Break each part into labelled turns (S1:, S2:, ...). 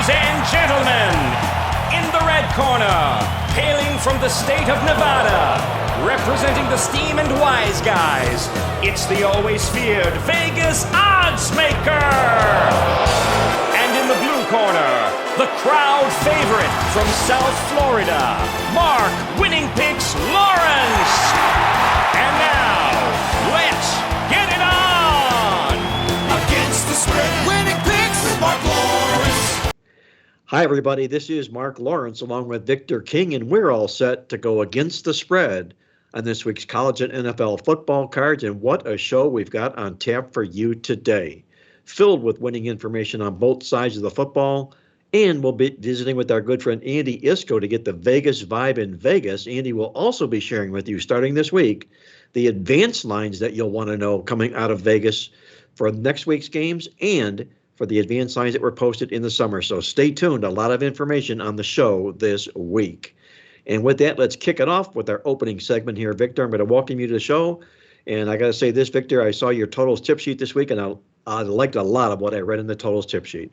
S1: and gentlemen, in the red corner, hailing from the state of Nevada, representing the Steam and Wise Guys, it's the always feared Vegas Odds Maker! And in the blue corner, the crowd favorite from South Florida, Mark Winning Picks Lawrence! And now, let's get it on!
S2: Against the spread, Winning Picks with Mark Lawrence.
S3: Hi, everybody. This is Mark Lawrence along with Victor King, and we're all set to go against the spread on this week's college and NFL football cards. And what a show we've got on tap for you today, filled with winning information on both sides of the football. And we'll be visiting with our good friend Andy Iskoe to get the Vegas vibe in Vegas. Andy will also be sharing with you, starting this week, the advanced lines that you'll want to know coming out of Vegas for next week's games and for the advanced lines that were posted in the summer. So stay tuned. A lot of information on the show this week. And with that, let's kick it off with our opening segment here. Victor, I'm going to welcome you to the show. And I got to say this, Victor, I saw your totals tip sheet this week, and I liked a lot of what I read in the totals tip sheet.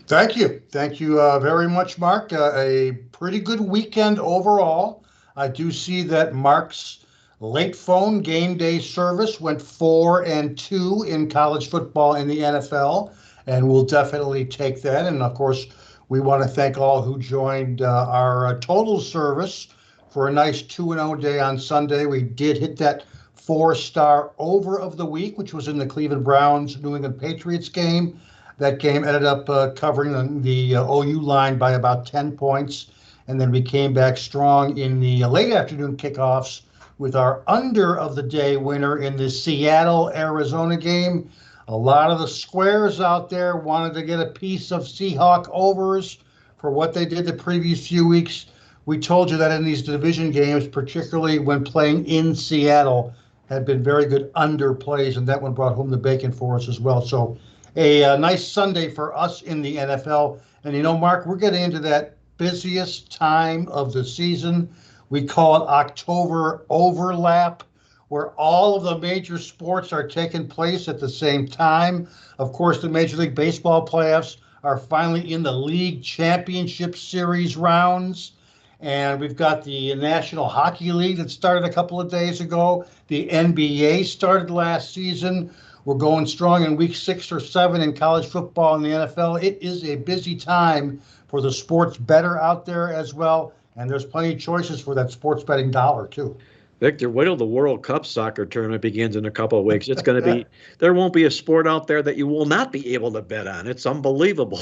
S4: Thank you. Thank you very much, Mark. A pretty good weekend overall. I do see that Mark's late phone game day service went 4-2 in college football in the NFL, and we'll definitely take that. And of course, we want to thank all who joined our total service for a nice 2-0 day on Sunday. We did hit that 4-star over of the week, which was in the Cleveland Browns New England Patriots game. That game ended up covering the OU line by about 10 points. And then we came back strong in the late afternoon kickoffs with our under of the day winner in the Seattle-Arizona game. A lot of the squares out there wanted to get a piece of Seahawk overs for what they did the previous few weeks. We told you that in these division games, particularly when playing in Seattle, had been very good underplays, and that one brought home the bacon for us as well. So a nice Sunday for us in the NFL. And you know, Mark, we're getting into that busiest time of the season. We call it October overlap, where all of the major sports are taking place at the same time. Of course, the Major League Baseball playoffs are finally in the League Championship Series rounds. And we've got the National Hockey League that started a couple of days ago. The NBA started last season. We're going strong in week 6 or 7 in college football and the NFL. It is a busy time for the sports bettor out there as well. And there's plenty of choices for that sports betting dollar, too.
S3: Victor, wait till the World Cup soccer tournament begins in a couple of weeks. It's going to be, there won't be a sport out there that you will not be able to bet on. It's unbelievable.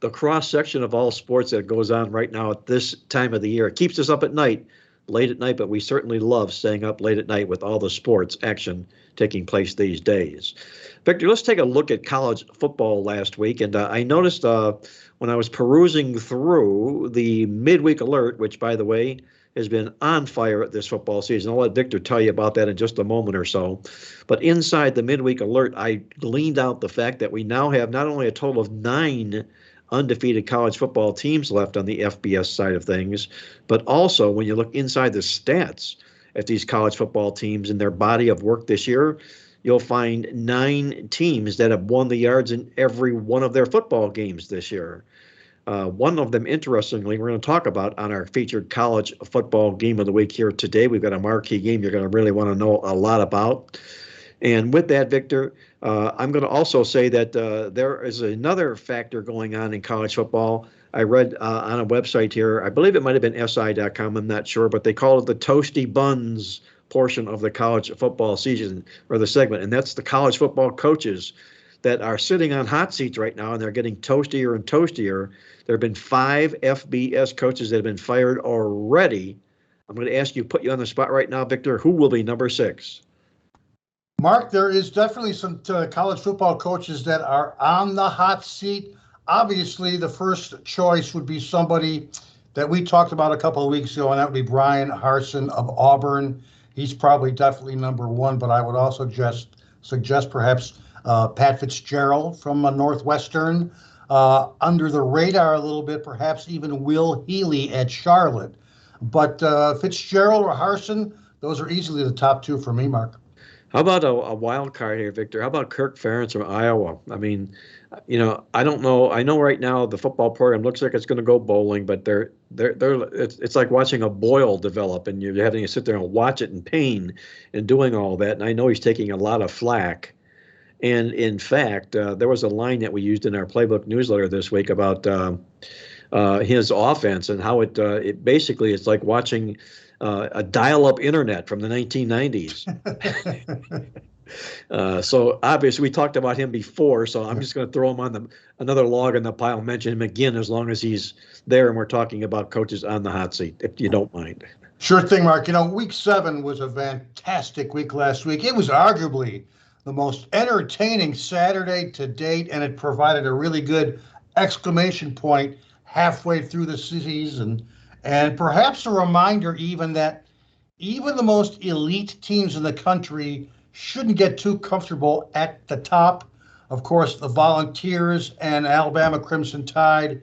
S3: The cross section of all sports that goes on right now at this time of the year. It keeps us up at night, late at night, but we certainly love staying up late at night with all the sports action taking place these days. Victor, let's take a look at college football last week. And I noticed when I was perusing through the midweek alert, which, by the way, has been on fire at this football season. I'll let Victor tell you about that in just a moment or so. But inside the midweek alert, I gleaned out the fact that we now have not only a total of 9 undefeated college football teams left on the FBS side of things, but also when you look inside the stats at these college football teams and their body of work this year, you'll find 9 teams that have won the yards in every one of their football games this year. One of them, interestingly, we're going to talk about on our featured college football game of the week here today. We've got a marquee game you're going to really want to know a lot about. And with that, Victor, I'm going to also say that there is another factor going on in college football. I read on a website here, I believe it might have been SI.com, I'm not sure, but they call it the Toasty Buns portion of the college football season, or the segment, and that's the college football coaches that are sitting on hot seats right now, and they're getting toastier and toastier. There have been 5 FBS coaches that have been fired already. I'm going to ask you, put you on the spot right now, Victor, who will be number 6?
S4: Mark, there is definitely some college football coaches that are on the hot seat. Obviously, the first choice would be somebody that we talked about a couple of weeks ago, and that would be Brian Harsin of Auburn. He's probably definitely number 1, but I would also just suggest perhaps Pat Fitzgerald from Northwestern. Under the radar a little bit, perhaps even Will Healy at Charlotte. But Fitzgerald or Harsin, those are easily the top 2 for me, Mark.
S3: How about a wild card here, Victor? How about Kirk Ferentz from Iowa? I mean, I don't know. I know right now the football program looks like it's going to go bowling, but it's like watching a boil develop, and you're having to sit there and watch it in pain and doing all that. And I know he's taking a lot of flack. And in fact, there was a line that we used in our Playbook newsletter this week about his offense and how it basically it's like watching a dial-up internet from the 1990s. So obviously we talked about him before, so I'm just going to throw him on another log in the pile, mention him again as long as he's there and we're talking about coaches on the hot seat, if you don't mind.
S4: Sure thing, Mark. Week 7 was a fantastic week last week. It was arguably the most entertaining Saturday to date, and it provided a really good exclamation point halfway through the season, and perhaps a reminder even that even the most elite teams in the country shouldn't get too comfortable at the top. Of course, the Volunteers and Alabama Crimson Tide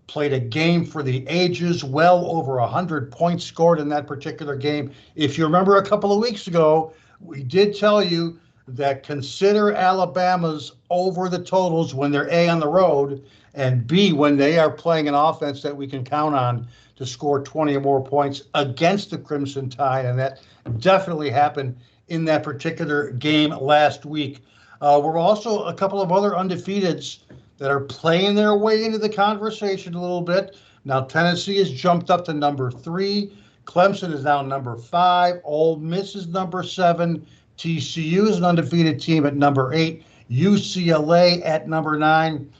S4: played a game for the ages, well over 100 points scored in that particular game. If you remember a couple of weeks ago, we did tell you that consider Alabama's over the totals when they're A, on the road, and B, when they are playing an offense that we can count on to score 20 or more points against the Crimson Tide. And that definitely happened in that particular game last week. We're also a couple of other undefeateds that are playing their way into the conversation a little bit. Now, Tennessee has jumped up to number 3. Clemson is now number 5. Ole Miss is number 7. TCU is an undefeated team at number 8. UCLA at number 9.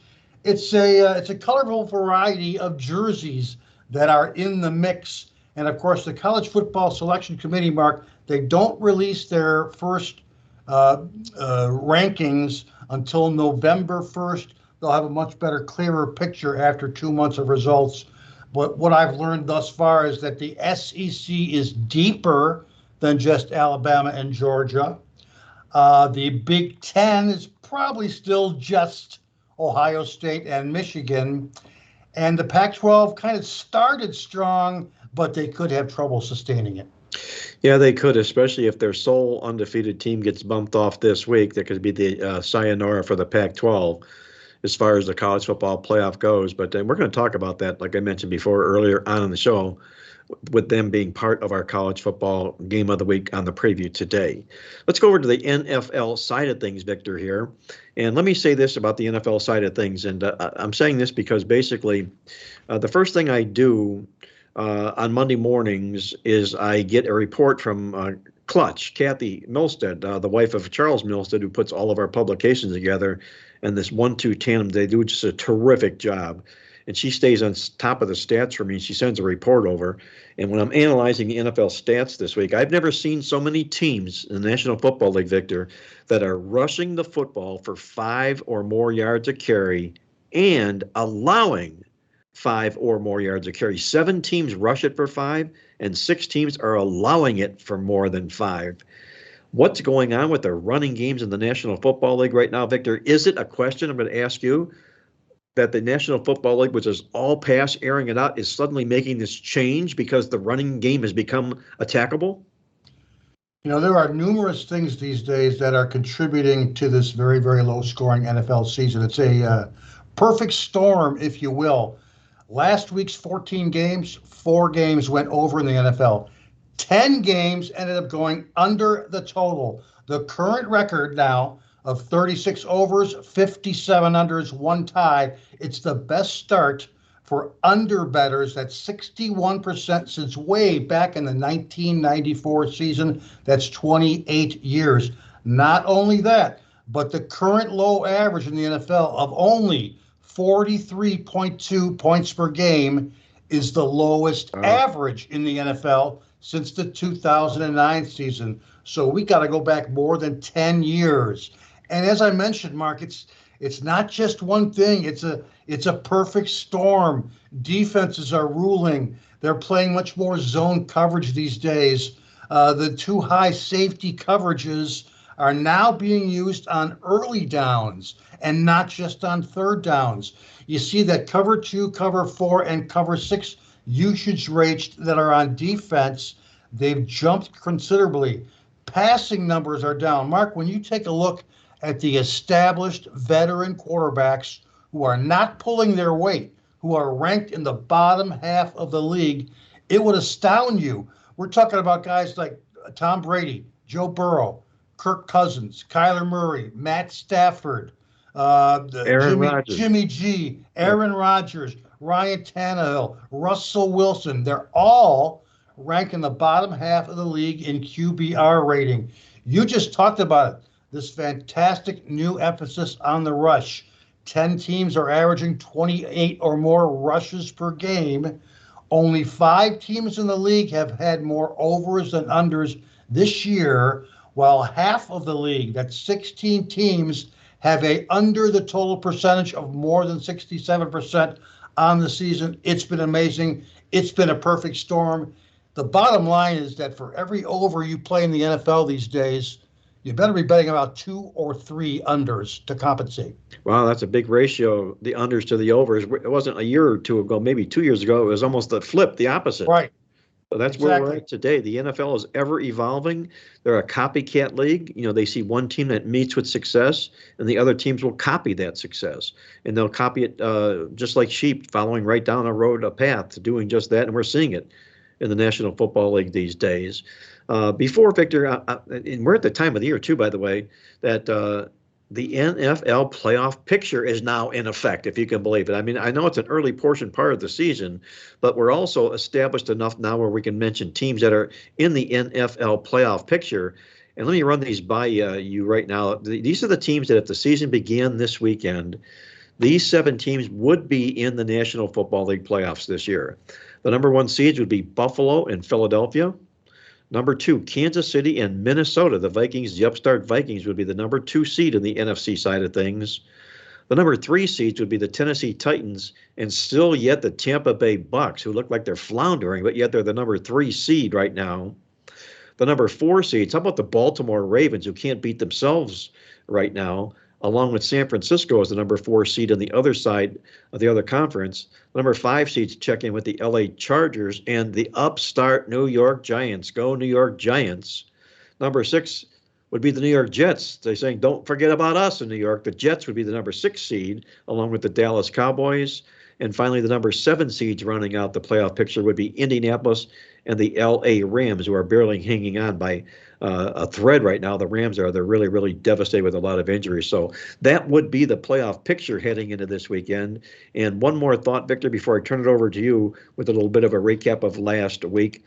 S4: It's a colorful variety of jerseys that are in the mix. And of course, the College Football Selection Committee, Mark, they don't release their first rankings until November 1st. They'll have a much better, clearer picture after 2 months of results. But what I've learned thus far is that the SEC is deeper than just Alabama and Georgia. The Big Ten is probably still just Ohio State and Michigan. And the Pac-12 kind of started strong, but they could have trouble sustaining it.
S3: Yeah, they could, especially if their sole undefeated team gets bumped off this week. That could be the sayonara for the Pac-12 as far as the college football playoff goes. But then we're going to talk about that, like I mentioned before earlier on in the show, with them being part of our college football game of the week on the preview today. Let's go over to the NFL side of things, Victor, here. And let me say this about the NFL side of things. And I'm saying this because basically the first thing I do on Monday mornings is I get a report from Clutch, Kathy Milstead, the wife of Charles Milstead, who puts all of our publications together. And this 1-2 tandem, they do just a terrific job. And she stays on top of the stats for me. She sends a report over. And when I'm analyzing the NFL stats this week, I've never seen so many teams in the National Football League, Victor, that are rushing the football for 5 or more yards a carry and allowing 5 or more yards a carry. 7 teams rush it for 5, and 6 teams are allowing it for more than 5. What's going on with the running games in the National Football League right now, Victor? Is it a question I'm going to ask you that the National Football League, which is all pass, airing it out, is suddenly making this change because the running game has become attackable?
S4: There are numerous things these days that are contributing to this very, very low-scoring NFL season. It's a perfect storm, if you will. Last week's 14 games, 4 games went over in the NFL. 10 games ended up going under the total. The current record now of 36 overs, 57 unders, 1 tie. It's the best start for under bettors. That's 61% since way back in the 1994 season. That's 28 years. Not only that, but the current low average in the NFL of only 43.2 points per game is the lowest average in the NFL since the 2009 season. So we got to go back more than 10 years. And as I mentioned, Mark, it's not just one thing. It's a perfect storm. Defenses are ruling. They're playing much more zone coverage these days. The too high safety coverages are now being used on early downs and not just on third downs. You see that cover 2, cover 4, and cover 6 usage rates that are on defense, they've jumped considerably. passing numbers are down. Mark, when you take a look at the established veteran quarterbacks who are not pulling their weight, who are ranked in the bottom half of the league, it would astound you. We're talking about guys like Tom Brady, Joe Burrow, Kirk Cousins, Kyler Murray, Matt Stafford, Jimmy G, Aaron Rodgers, Ryan Tannehill, Russell Wilson. They're all ranked in the bottom half of the league in QBR rating. You just talked about it. This fantastic new emphasis on the rush. 10 teams are averaging 28 or more rushes per game. Only 5 teams in the league have had more overs than unders this year, while half of the league, that's 16 teams, have a under the total percentage of more than 67% on the season. It's been amazing. It's been a perfect storm. The bottom line is that for every over you play in the NFL these days, you better be betting about 2 or 3 unders to compensate.
S3: Wow, that's a big ratio, the unders to the overs. It wasn't a year or two ago, maybe 2 years ago. It was almost the flip, the opposite.
S4: Right.
S3: So that's where we're at today. The NFL is ever evolving. They're a copycat league. You know, they see one team that meets with success, and the other teams will copy that success. And they'll copy it just like sheep, following right down a path to doing just that. And we're seeing it in the National Football League these days. Before, Victor, and we're at the time of the year, too, by the way, that the NFL playoff picture is now in effect, if you can believe it. I mean, I know it's an early portion part of the season, but we're also established enough now where we can mention teams that are in the NFL playoff picture. And let me run these by you right now. These are the teams that if the season began this weekend, these 7 teams would be in the National Football League playoffs this year. The number 1 seeds would be Buffalo and Philadelphia. Number 2, Kansas City and Minnesota. The Vikings, the upstart Vikings, would be the number 2 seed in the NFC side of things. The number 3 seeds would be the Tennessee Titans and still yet the Tampa Bay Bucks, who look like they're floundering, but yet they're the number 3 seed right now. The number 4 seeds, how about the Baltimore Ravens, who can't beat themselves right now, along with San Francisco as the number 4 seed on the other side of the other conference. Number 5 seeds check in with the LA Chargers and the upstart New York Giants. Go New York Giants. Number 6 would be the New York Jets. They're saying, don't forget about us in New York. The Jets would be the number 6 seed, along with the Dallas Cowboys. And finally, the number 7 seeds rounding out the playoff picture would be Indianapolis and the LA Rams, who are barely hanging on by a thread right now. The Rams they're really, really devastated with a lot of injuries. So that would be the playoff picture heading into this weekend. And one more thought, Victor, before I turn it over to you with a little bit of a recap of last week.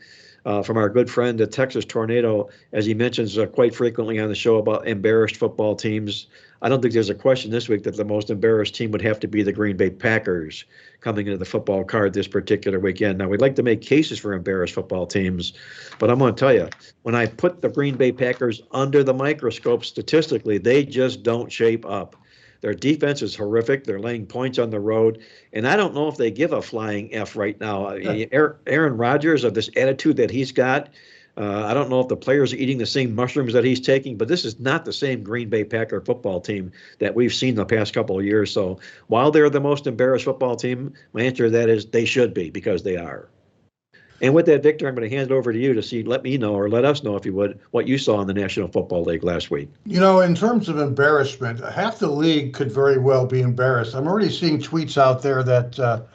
S3: From our good friend, the Texas Tornado, as he mentions quite frequently on the show about embarrassed football teams. I don't think there's a question this week that the most embarrassed team would have to be the Green Bay Packers coming into the football card this particular weekend. Now, we'd like to make cases for embarrassed football teams, but I'm going to tell you, when I put the Green Bay Packers under the microscope statistically, they just don't shape up. Their defense is horrific. They're laying points on the road. And I don't know if they give a flying F right now. Aaron Rodgers, of this attitude that he's got, I don't know if the players are eating the same mushrooms that he's taking, but this is not the same Green Bay Packer football team that we've seen the past couple of years. So while they're the most embarrassed football team, my answer to that is they should be, because they are. And with that, Victor, I'm going to hand it over to you to let me know, or let us know, if you would, what you saw in the National Football League last week.
S4: You know, in terms of embarrassment, half the league could very well be embarrassed. I'm already seeing tweets out there that,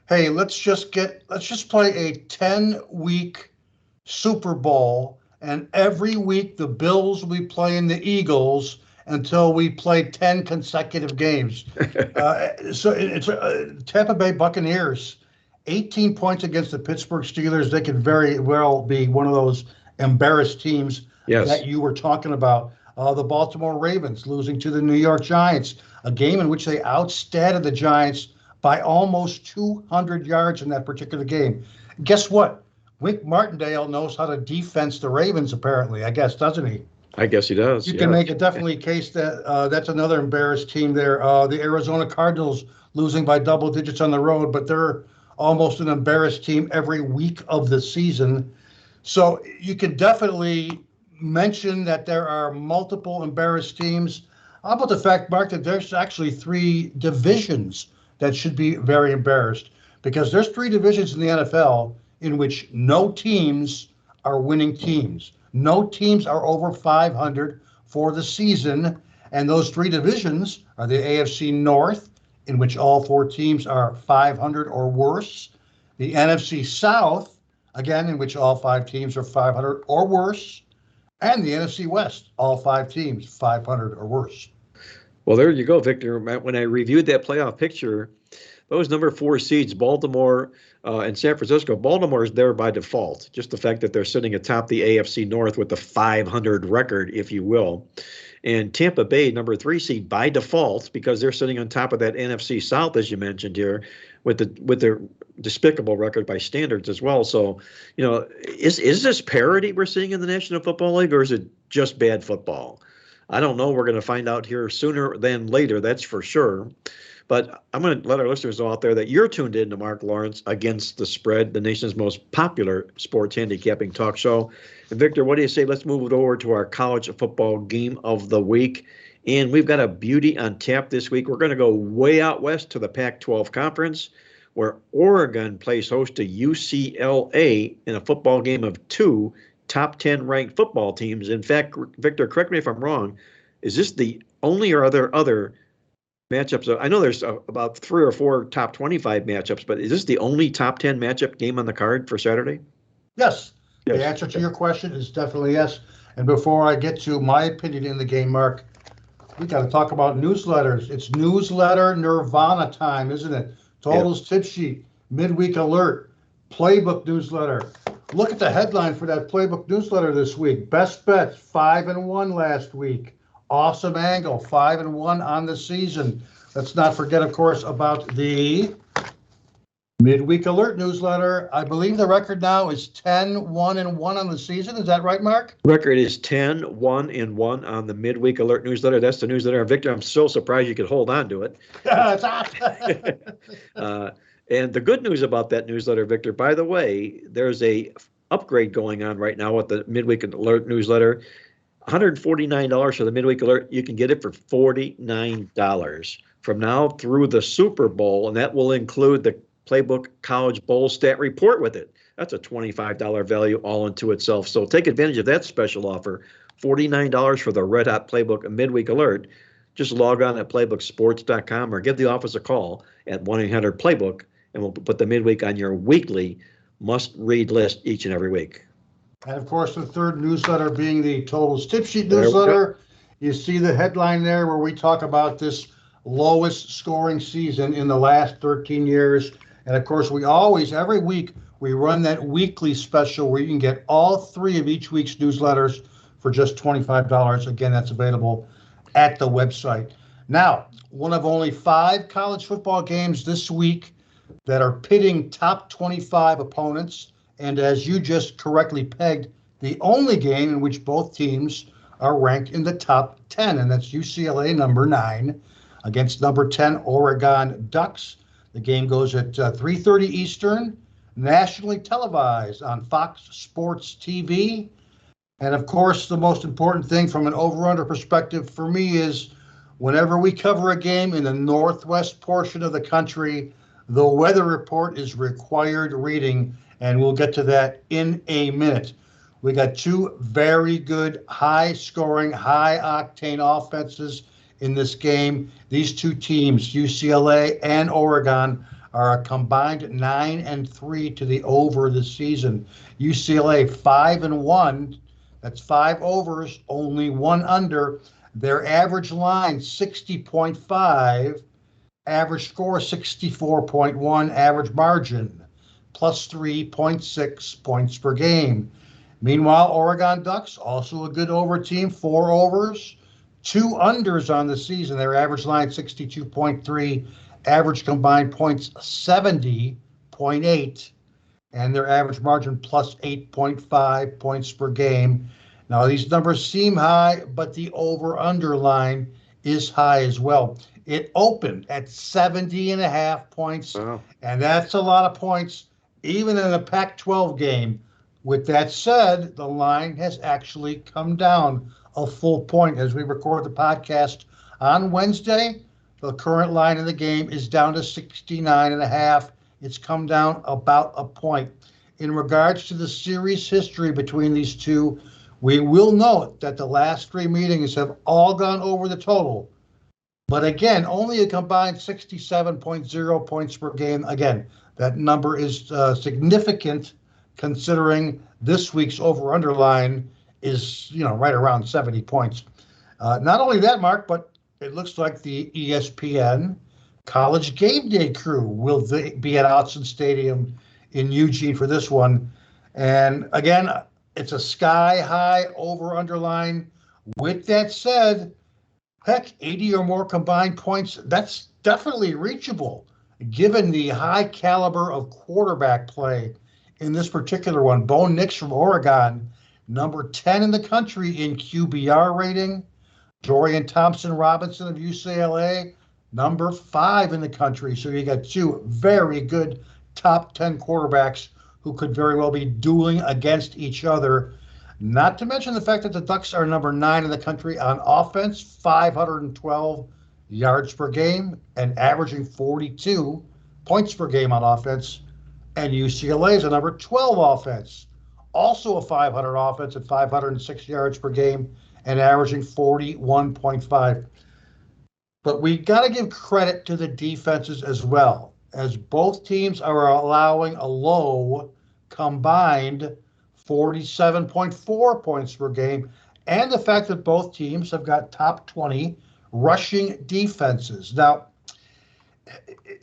S4: hey, let's just play a 10-week Super Bowl, and every week the Bills will be playing the Eagles until we play 10 consecutive games. So it's Tampa Bay Buccaneers, 18 points against the Pittsburgh Steelers. They could very well be one of those embarrassed teams that you were talking about. The Baltimore Ravens losing to the New York Giants, a game in which they outstatted the Giants by almost 200 yards in that particular game. Guess what? Wink Martindale knows how to defense the Ravens, apparently, I guess, doesn't he?
S3: I guess he does.
S4: You can make a definitely case that that's another embarrassed team there. The Arizona Cardinals losing by double digits on the road, but they're almost an embarrassed team every week of the season. So you can definitely mention that there are multiple embarrassed teams. How about the fact, Mark, that there's actually 3 divisions that should be very embarrassed? Because there's 3 divisions in the NFL in which no teams are winning teams. No teams are over 500 for the season. And those three divisions are the AFC North, in which all four teams are 500 or worse. The NFC South, again, in which all five teams are 500 or worse. And the NFC West, all five teams 500 or worse.
S3: Well, there you go, Victor. When I reviewed that playoff picture, those number 4 seeds, Baltimore and San Francisco, Baltimore is there by default. Just the fact that they're sitting atop the AFC North with the 500 record, if you will. And Tampa Bay, number 3 seed by default, because they're sitting on top of that NFC South, as you mentioned here, with their despicable record by standards as well. So, is this parity we're seeing in the National Football League, or is it just bad football? I don't know. We're going to find out here sooner than later, that's for sure. But I'm going to let our listeners know out there that you're tuned in to Mark Lawrence Against the Spread, the nation's most popular sports handicapping talk show. And Victor, what do you say? Let's move it over to our college football game of the week. And we've got a beauty on tap this week. We're going to go way out west to the Pac-12 Conference, where Oregon plays host to UCLA in a football game of 2 top 10 ranked football teams. In fact, Victor, correct me if I'm wrong, is this the only, or are there other matchups? I know there's about 3 or 4 top 25 matchups, but is this the only top 10 matchup game on the card for Saturday?
S4: Yes.
S3: Yes.
S4: The answer to your question is definitely yes. And before I get to my opinion in the game, Mark, we got to talk about newsletters. It's newsletter nirvana time, isn't it? Totals Tip Sheet, Midweek Alert, Playbook newsletter. Look at the headline for that Playbook newsletter this week. Best bets, 5-1 last week. Awesome angle, 5-1 on the season. Let's not forget, of course, about the Midweek Alert newsletter. I believe the record now is 10-1-1 on the season. Is that right, Mark?
S3: Record is 10-1-1 on the Midweek Alert newsletter. That's the newsletter. Victor, I'm so surprised you could hold on to it.
S4: Yeah, it's hot.
S3: And the good news about that newsletter, Victor, by the way, there's a upgrade going on right now with the Midweek Alert newsletter. $149 for the Midweek Alert. You can get it for $49 from now through the Super Bowl, and that will include the Playbook College Bowl Stat Report with it. That's a $25 value all into itself. So take advantage of that special offer. $49 for the Red Hot Playbook Midweek Alert. Just log on at playbooksports.com or give the office a call at 1-800-PLAYBOOK, and we'll put the midweek on your weekly must-read list each and every week.
S4: And of course, the third newsletter being the Totals Tip Sheet newsletter. You see the headline there where we talk about this lowest scoring season in the last 13 years. And of course, we always, every week, we run that weekly special where you can get all 3 of each week's newsletters for just $25. Again, that's available at the website. Now, one of only 5 college football games this week that are pitting top 25 opponents. And as you just correctly pegged, the only game in which both teams are ranked in the top 10, and that's UCLA number 9 against number 10 Oregon Ducks. The game goes at 3:30 Eastern, nationally televised on Fox Sports TV. And of course, the most important thing from an over-under perspective for me is whenever we cover a game in the northwest portion of the country, the weather report is required reading, and we'll get to that in a minute. We got 2 very good, high-scoring, high-octane offenses in this game. These 2 teams, UCLA and Oregon, are a combined 9-3 to the over this season. UCLA 5-1, that's 5 overs, only 1 under. Their average line 60.5, average score 64.1, average margin plus 3.6 points per game. Meanwhile, Oregon Ducks, also a good over team, 4 overs, 2 unders on the season. Their average line 62.3, average combined points 70.8, and their average margin plus 8.5 points per game. Now, these numbers seem high, but the over-under line is high as well. It opened at 70.5 points,
S3: Wow.
S4: and that's a lot of points, even in a Pac-12 game. With that said, the line has actually come down a full point as we record the podcast on Wednesday. The current line in the game is down to 69.5. It's come down about a point. In regards to the series history between these two, We will note that the last 3 meetings have all gone over the total. But again, only a combined 67.0 points per game. Again, that number is significant considering this week's over-under line is, right around 70 points. Not only that, Mark, but it looks like the ESPN College Game Day crew will be at Autzen Stadium in Eugene for this one. And again, it's a sky-high over-under line. With that said, heck, 80 or more combined points, that's definitely reachable, given the high caliber of quarterback play in this particular one. Bo Nix from Oregon, number 10 in the country in QBR rating. Dorian Thompson-Robinson of UCLA, number 5 in the country. So you got 2 very good top 10 quarterbacks who could very well be dueling against each other. Not to mention the fact that the Ducks are number 9 in the country on offense, 512 yards per game, and averaging 42 points per game on offense. And UCLA is a number 12 offense, also a 500 offense at 506 yards per game and averaging 41.5. But we got to give credit to the defenses as well, as both teams are allowing a low combined 47.4 points per game, and the fact that both teams have got top 20 rushing defenses. Now,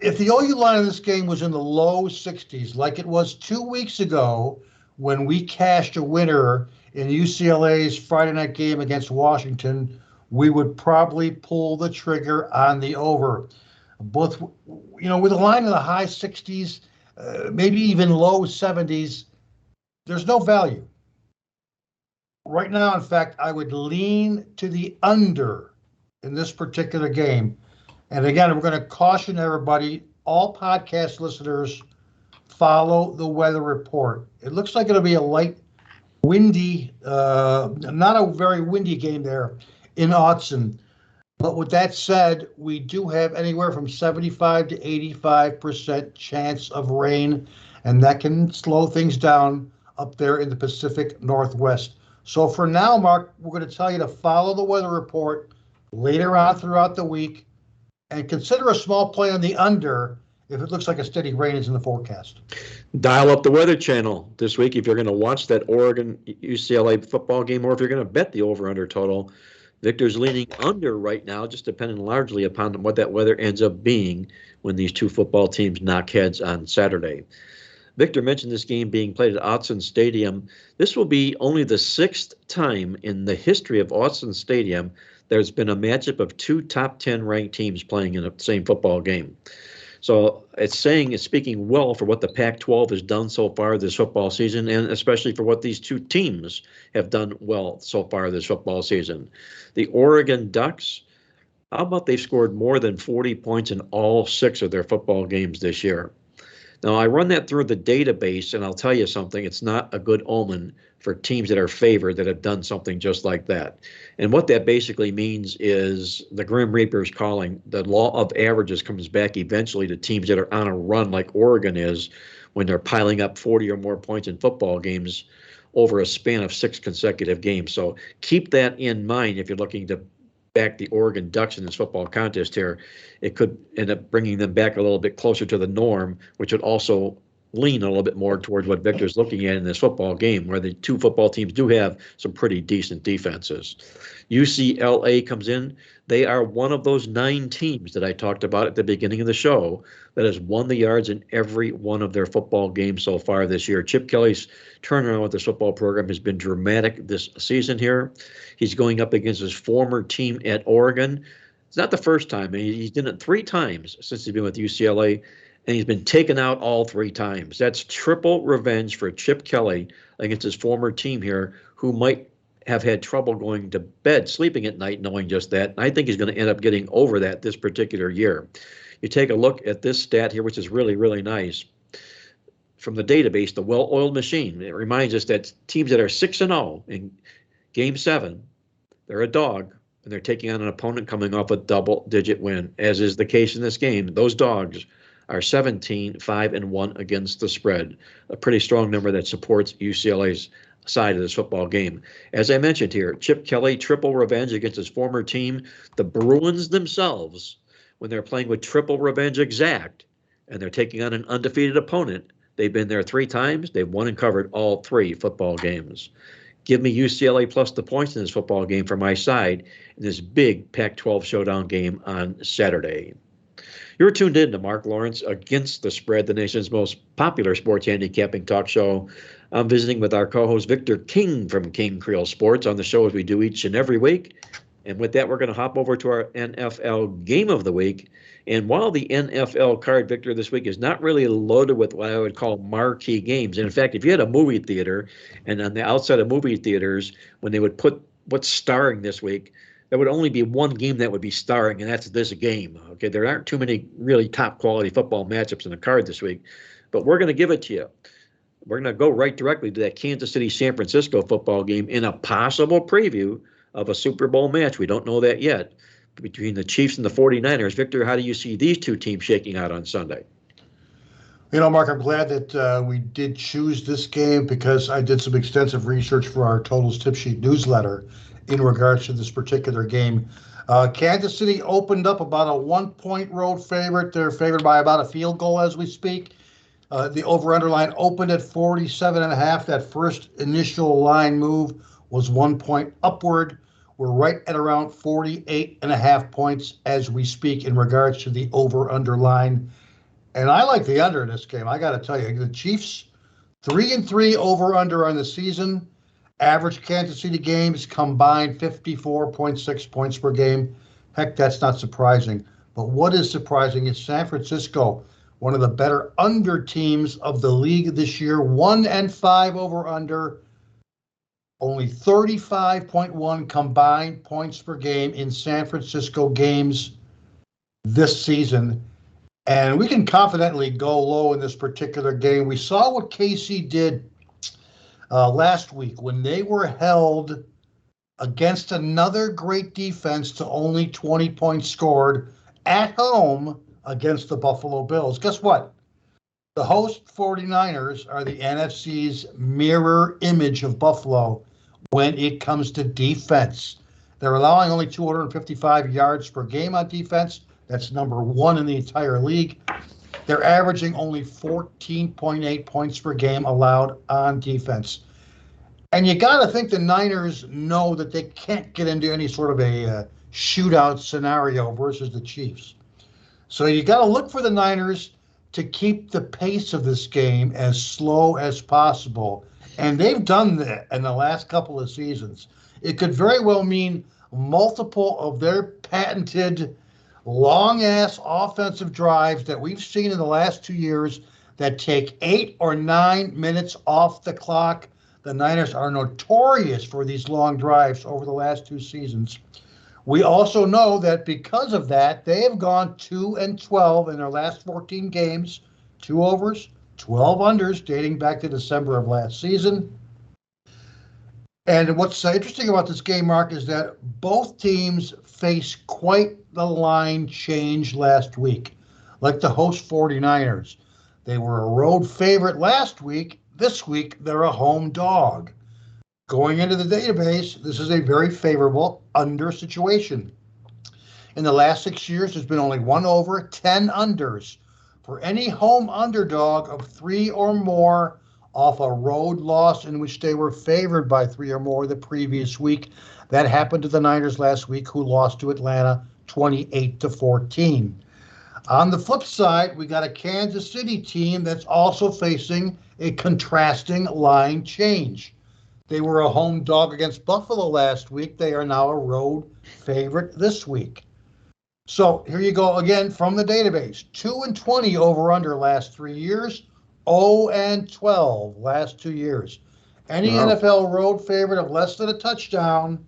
S4: if the OU line of this game was in the low 60s, like it was 2 weeks ago when we cashed a winner in UCLA's Friday night game against Washington, we would probably pull the trigger on the over. Both, with a line in the high 60s, maybe even low 70s, there's no value. Right now, in fact, I would lean to the under in this particular game. And again, we're going to caution everybody, all podcast listeners, follow the weather report. It looks like it'll be a light, windy, not a very windy game there in Autzen. But with that said, we do have anywhere from 75 to 85% chance of rain, and that can slow things down up there in the Pacific Northwest. So for now, Mark, we're going to tell you to follow the weather report later on throughout the week and consider a small play on the under if it looks like a steady rain is in the forecast.
S3: Dial up the Weather Channel this week if you're going to watch that Oregon UCLA football game, or if you're going to bet the over-under total. Victor's leaning under right now, just depending largely upon what that weather ends up being when these two football teams knock heads on Saturday. Victor mentioned this game being played at Autzen Stadium. This will be only the 6th time in the history of Autzen Stadium there's been a matchup of 2 top 10 ranked teams playing in the same football game. So it's speaking well for what the Pac-12 has done so far this football season, and especially for what these 2 teams have done well so far this football season. The Oregon Ducks, how about they've scored more than 40 points in all 6 of their football games this year? Now, I run that through the database, and I'll tell you something, it's not a good omen for teams that are favored that have done something just like that. And what that basically means is the Grim Reaper's calling. The law of averages comes back eventually to teams that are on a run like Oregon is when they're piling up 40 or more points in football games over a span of 6 consecutive games. So keep that in mind if you're looking to back the Oregon Ducks in this football contest here. It could end up bringing them back a little bit closer to the norm, which would also lean a little bit more towards what Victor's looking at in this football game, where the 2 football teams do have some pretty decent defenses. UCLA comes in. They are one of those 9 teams that I talked about at the beginning of the show that has won the yards in every one of their football games so far this year. Chip Kelly's turnaround with this football program has been dramatic this season here. He's going up against his former team at Oregon. It's not the first time. He's done it 3 times since he's been with UCLA, and he's been taken out all 3 times. That's triple revenge for Chip Kelly against his former team here, who might have had trouble going to bed, sleeping at night, knowing just that. And I think he's going to end up getting over that this particular year. You take a look at this stat here, which is really, really nice. From the database, the well-oiled machine, it reminds us that teams that are 6-0 in Game 7, they're a dog, and they're taking on an opponent coming off a double-digit win, as is the case in this game. Those dogs are 17-5-1 against the spread, a pretty strong number that supports UCLA's side of this football game. As I mentioned here, Chip Kelly, triple revenge against his former team. The Bruins themselves, when they're playing with triple revenge exact, and they're taking on an undefeated opponent, they've been there 3 times. They've won and covered all 3 football games. Give me UCLA plus the points in this football game for my side in this big Pac-12 showdown game on Saturday. You're tuned in to Mark Lawrence Against the Spread, the nation's most popular sports handicapping talk show. I'm visiting with our co-host Victor King from King Creole Sports on the show as we do each and every week. And with that, we're going to hop over to our NFL Game of the Week. And while the NFL card, Victor, this week is not really loaded with what I would call marquee games. And in fact, if you had a movie theater, and on the outside of movie theaters, when they would put what's starring this week, there would only be one game that would be starring, and that's this game. Okay, there aren't too many really top quality football matchups in the card this week, but we're going to give it to you. We're going to go right directly to that Kansas City San Francisco football game in a possible preview of a Super Bowl match. We don't know that yet. Between the Chiefs and the 49ers. Victor, how do you see these 2 teams shaking out on Sunday?
S4: You know, Mark, I'm glad that we did choose this game because I did some extensive research for our Totals Tip Sheet newsletter in regards to this particular game. Kansas City opened up about a 1-point road favorite. They're favored by about a field goal as we speak. The over-under line opened at 47.5. That first initial line move was 1 point upward. We're right at around 48.5 points as we speak in regards to the over-under line. And I like the under in this game. I got to tell you, the Chiefs 3-3 over-under on the season. Average Kansas City games combined 54.6 points per game. Heck, that's not surprising. But what is surprising is San Francisco, one of the better under teams of the league this year, 1-5 over-under. Only 35.1 combined points per game in San Francisco games this season. And we can confidently go low in this particular game. We saw what KC did last week when they were held against another great defense to only 20 points scored at home against the Buffalo Bills. Guess what? The host 49ers are the NFC's mirror image of Buffalo when it comes to defense. They're allowing only 255 yards per game on defense. That's number 1 in the entire league. They're averaging only 14.8 points per game allowed on defense. And you got to think the Niners know that they can't get into any sort of a shootout scenario versus the Chiefs. So you got to look for the Niners to keep the pace of this game as slow as possible. And they've done that in the last couple of seasons. It could very well mean multiple of their patented long-ass offensive drives that we've seen in the last 2 years that take 8 or 9 minutes off the clock. The Niners are notorious for these long drives over the last 2 seasons. We also know that because of that, they have gone 2-12 in their last 14 games, 2 overs, 12 unders, dating back to December of last season. And what's interesting about this game, Mark, is that both teams face quite the line change last week. Like the host 49ers. They were a road favorite last week. This week, they're a home dog. Going into the database, this is a very favorable under situation. In the last 6 years, there's been only 1 over, 10 unders. For any home underdog of 3 or more off a road loss in which they were favored by 3 or more the previous week. That happened to the Niners last week, who lost to Atlanta 28-14. On the flip side, we got a Kansas City team that's also facing a contrasting line change. They were a home dog against Buffalo last week. They are now a road favorite this week. So here you go again from the database. 2-20 over under last 3 years. 0-12 last 2 years. Any NFL road favorite of less than a touchdown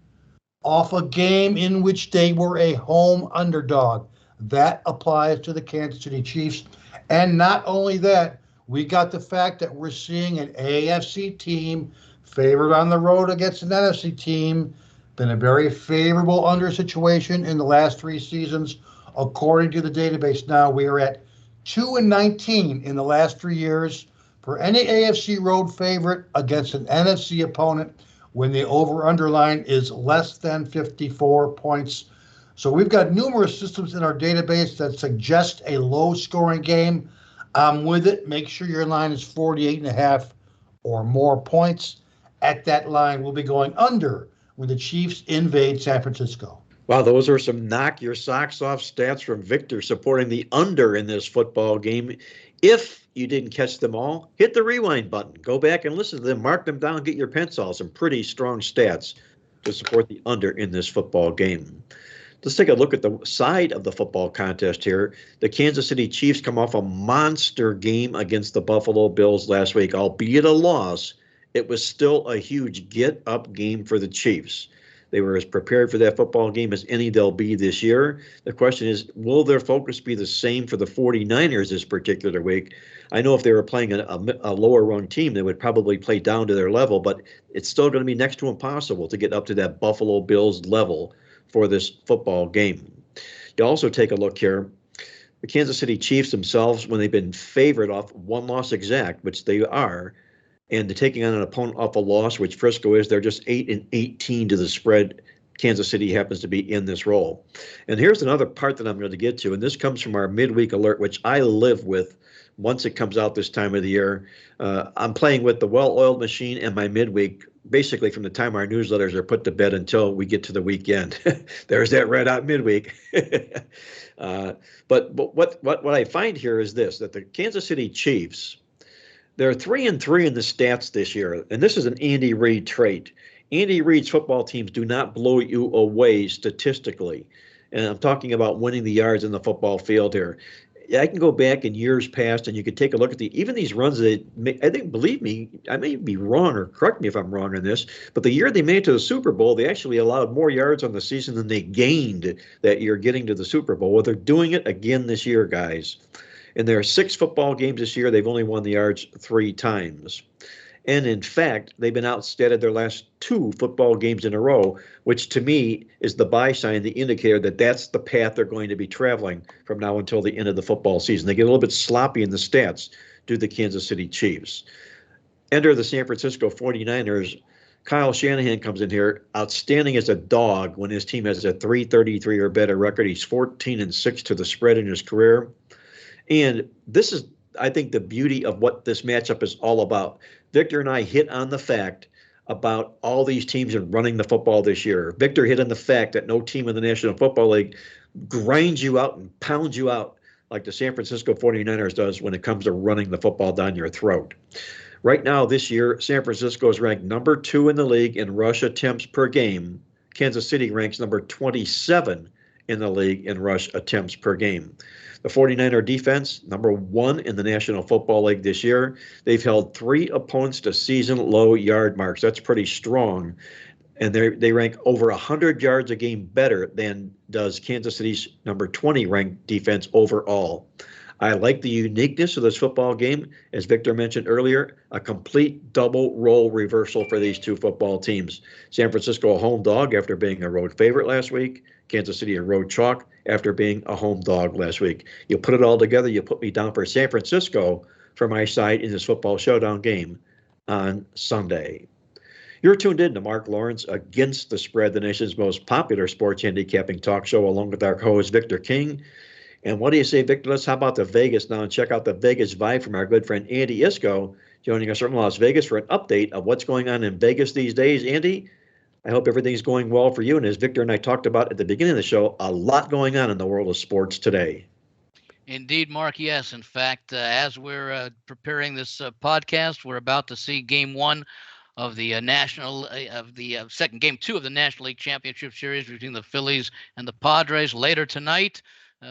S4: off a game in which they were a home underdog. That applies to the Kansas City Chiefs. And not only that, we got the fact that we're seeing an AFC team favored on the road against an NFC team. Been a very favorable under situation in the last 3 seasons. According to the database now, we are at 2-19 in the last 3 years for any AFC road favorite against an NFC opponent when the over-under line is less than 54 points. So we've got numerous systems in our database that suggest a low-scoring game. I'm with it. Make sure your line is 48.5 or more points. At that line, we'll be going under when the Chiefs invade San Francisco.
S3: Wow, those are some knock your socks off stats from Victor supporting the under in this football game. If you didn't catch them all, hit the rewind button. Go back and listen to them, mark them down, get your pencil. Some pretty strong stats to support the under in this football game. Let's take a look at the side of the football contest here. The Kansas City Chiefs come off a monster game against the Buffalo Bills last week. Albeit a loss, it was still a huge get-up game for the Chiefs. They were as prepared for that football game as any they'll be this year. The question is, will their focus be the same for the 49ers this particular week? I know if they were playing a lower-run team, they would probably play down to their level, but it's still going to be next to impossible to get up to that Buffalo Bills level for this football game. You also take a look here. The Kansas City Chiefs themselves, when they've been favored off one loss exact, which they are, and they're taking on an opponent off a loss, which Frisco is, they're just 8-18 to the spread. Kansas City happens to be in this role. And here's another part that I'm going to get to, and this comes from our midweek alert, which I live with once it comes out this time of the year. I'm playing with the well-oiled machine and my midweek, basically from the time our newsletters are put to bed until we get to the weekend. There's that red hot midweek. But what I find here is this, that the Kansas City Chiefs, they're 3-3 in the stats this year, and this is an Andy Reid trait. Andy Reid's football teams do not blow you away statistically, and I'm talking about winning the yards in the football field here. I can go back in years past, and you could take a look at even these runs. I think, believe me, I may be wrong, or correct me if I'm wrong on this, but the year they made it to the Super Bowl, they actually allowed more yards on the season than they gained that year getting to the Super Bowl. Well, they're doing it again this year, guys. And there are 6 football games this year. They've only won the yards 3 times. And in fact, they've been outstatted their last 2 football games in a row, which to me is the buy sign, the indicator that that's the path they're going to be traveling from now until the end of the football season. They get a little bit sloppy in the stats due to the Kansas City Chiefs. Enter the San Francisco 49ers. Kyle Shanahan comes in here, outstanding as a dog when his team has a 333 or better record. He's 14-6 to the spread in his career. And this is, I think, the beauty of what this matchup is all about. Victor and I hit on the fact about all these teams and running the football this year. Victor hit on the fact that no team in the National Football League grinds you out and pounds you out like the San Francisco 49ers does when it comes to running the football down your throat. Right now, this year, San Francisco is ranked number 2 in the league in rush attempts per game. Kansas City ranks number 27 in the league in rush attempts per game. The 49er defense, number 1 in the National Football League this year. They've held 3 opponents to season-low yard marks. That's pretty strong. And they rank over 100 yards a game better than does Kansas City's number 20 ranked defense overall. I like the uniqueness of this football game. As Victor mentioned earlier, a complete double role reversal for these 2 football teams. San Francisco a home dog after being a road favorite last week. Kansas City a road chalk after being a home dog last week. You put it all together, you put me down for San Francisco for my side in this football showdown game on Sunday. You're tuned in to Mark Lawrence Against the Spread, the nation's most popular sports handicapping talk show, along with our co-host Victor King. And what do you say, Victor? Let's hop out to Vegas now and check out the Vegas vibe from our good friend Andy Iskoe, joining us from Las Vegas for an update of what's going on in Vegas these days. Andy, I hope everything's going well for you. And as Victor and I talked about at the beginning of the show, a lot going on in the world of sports today.
S5: Indeed, Mark. Yes. In fact, as we're preparing this podcast, we're about to see Game 1 of the second Game 2 of the National League Championship Series between the Phillies and the Padres later tonight.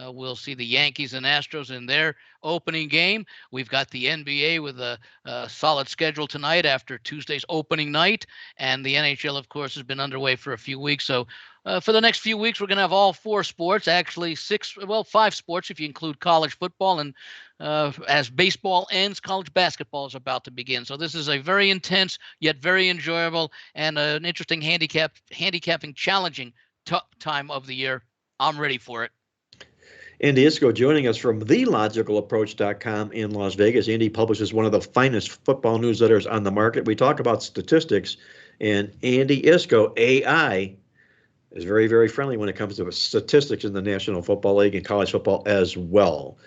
S5: We'll see the Yankees and Astros in their opening game. We've got the NBA with a solid schedule tonight after Tuesday's opening night. And the NHL, of course, has been underway for a few weeks. So for the next few weeks, we're going to have all 4 sports, actually 5 sports if you include college football. And as baseball ends, college basketball is about to begin. So this is a very intense, yet very enjoyable and an interesting handicapping, challenging time of the year. I'm ready for it.
S3: Andy Iskoe joining us from TheLogicalApproach.com in Las Vegas. Andy publishes one of the finest football newsletters on the market. We talk about statistics, and Andy Iskoe, AI, is very, very friendly when it comes to statistics in the National Football League and college football as well.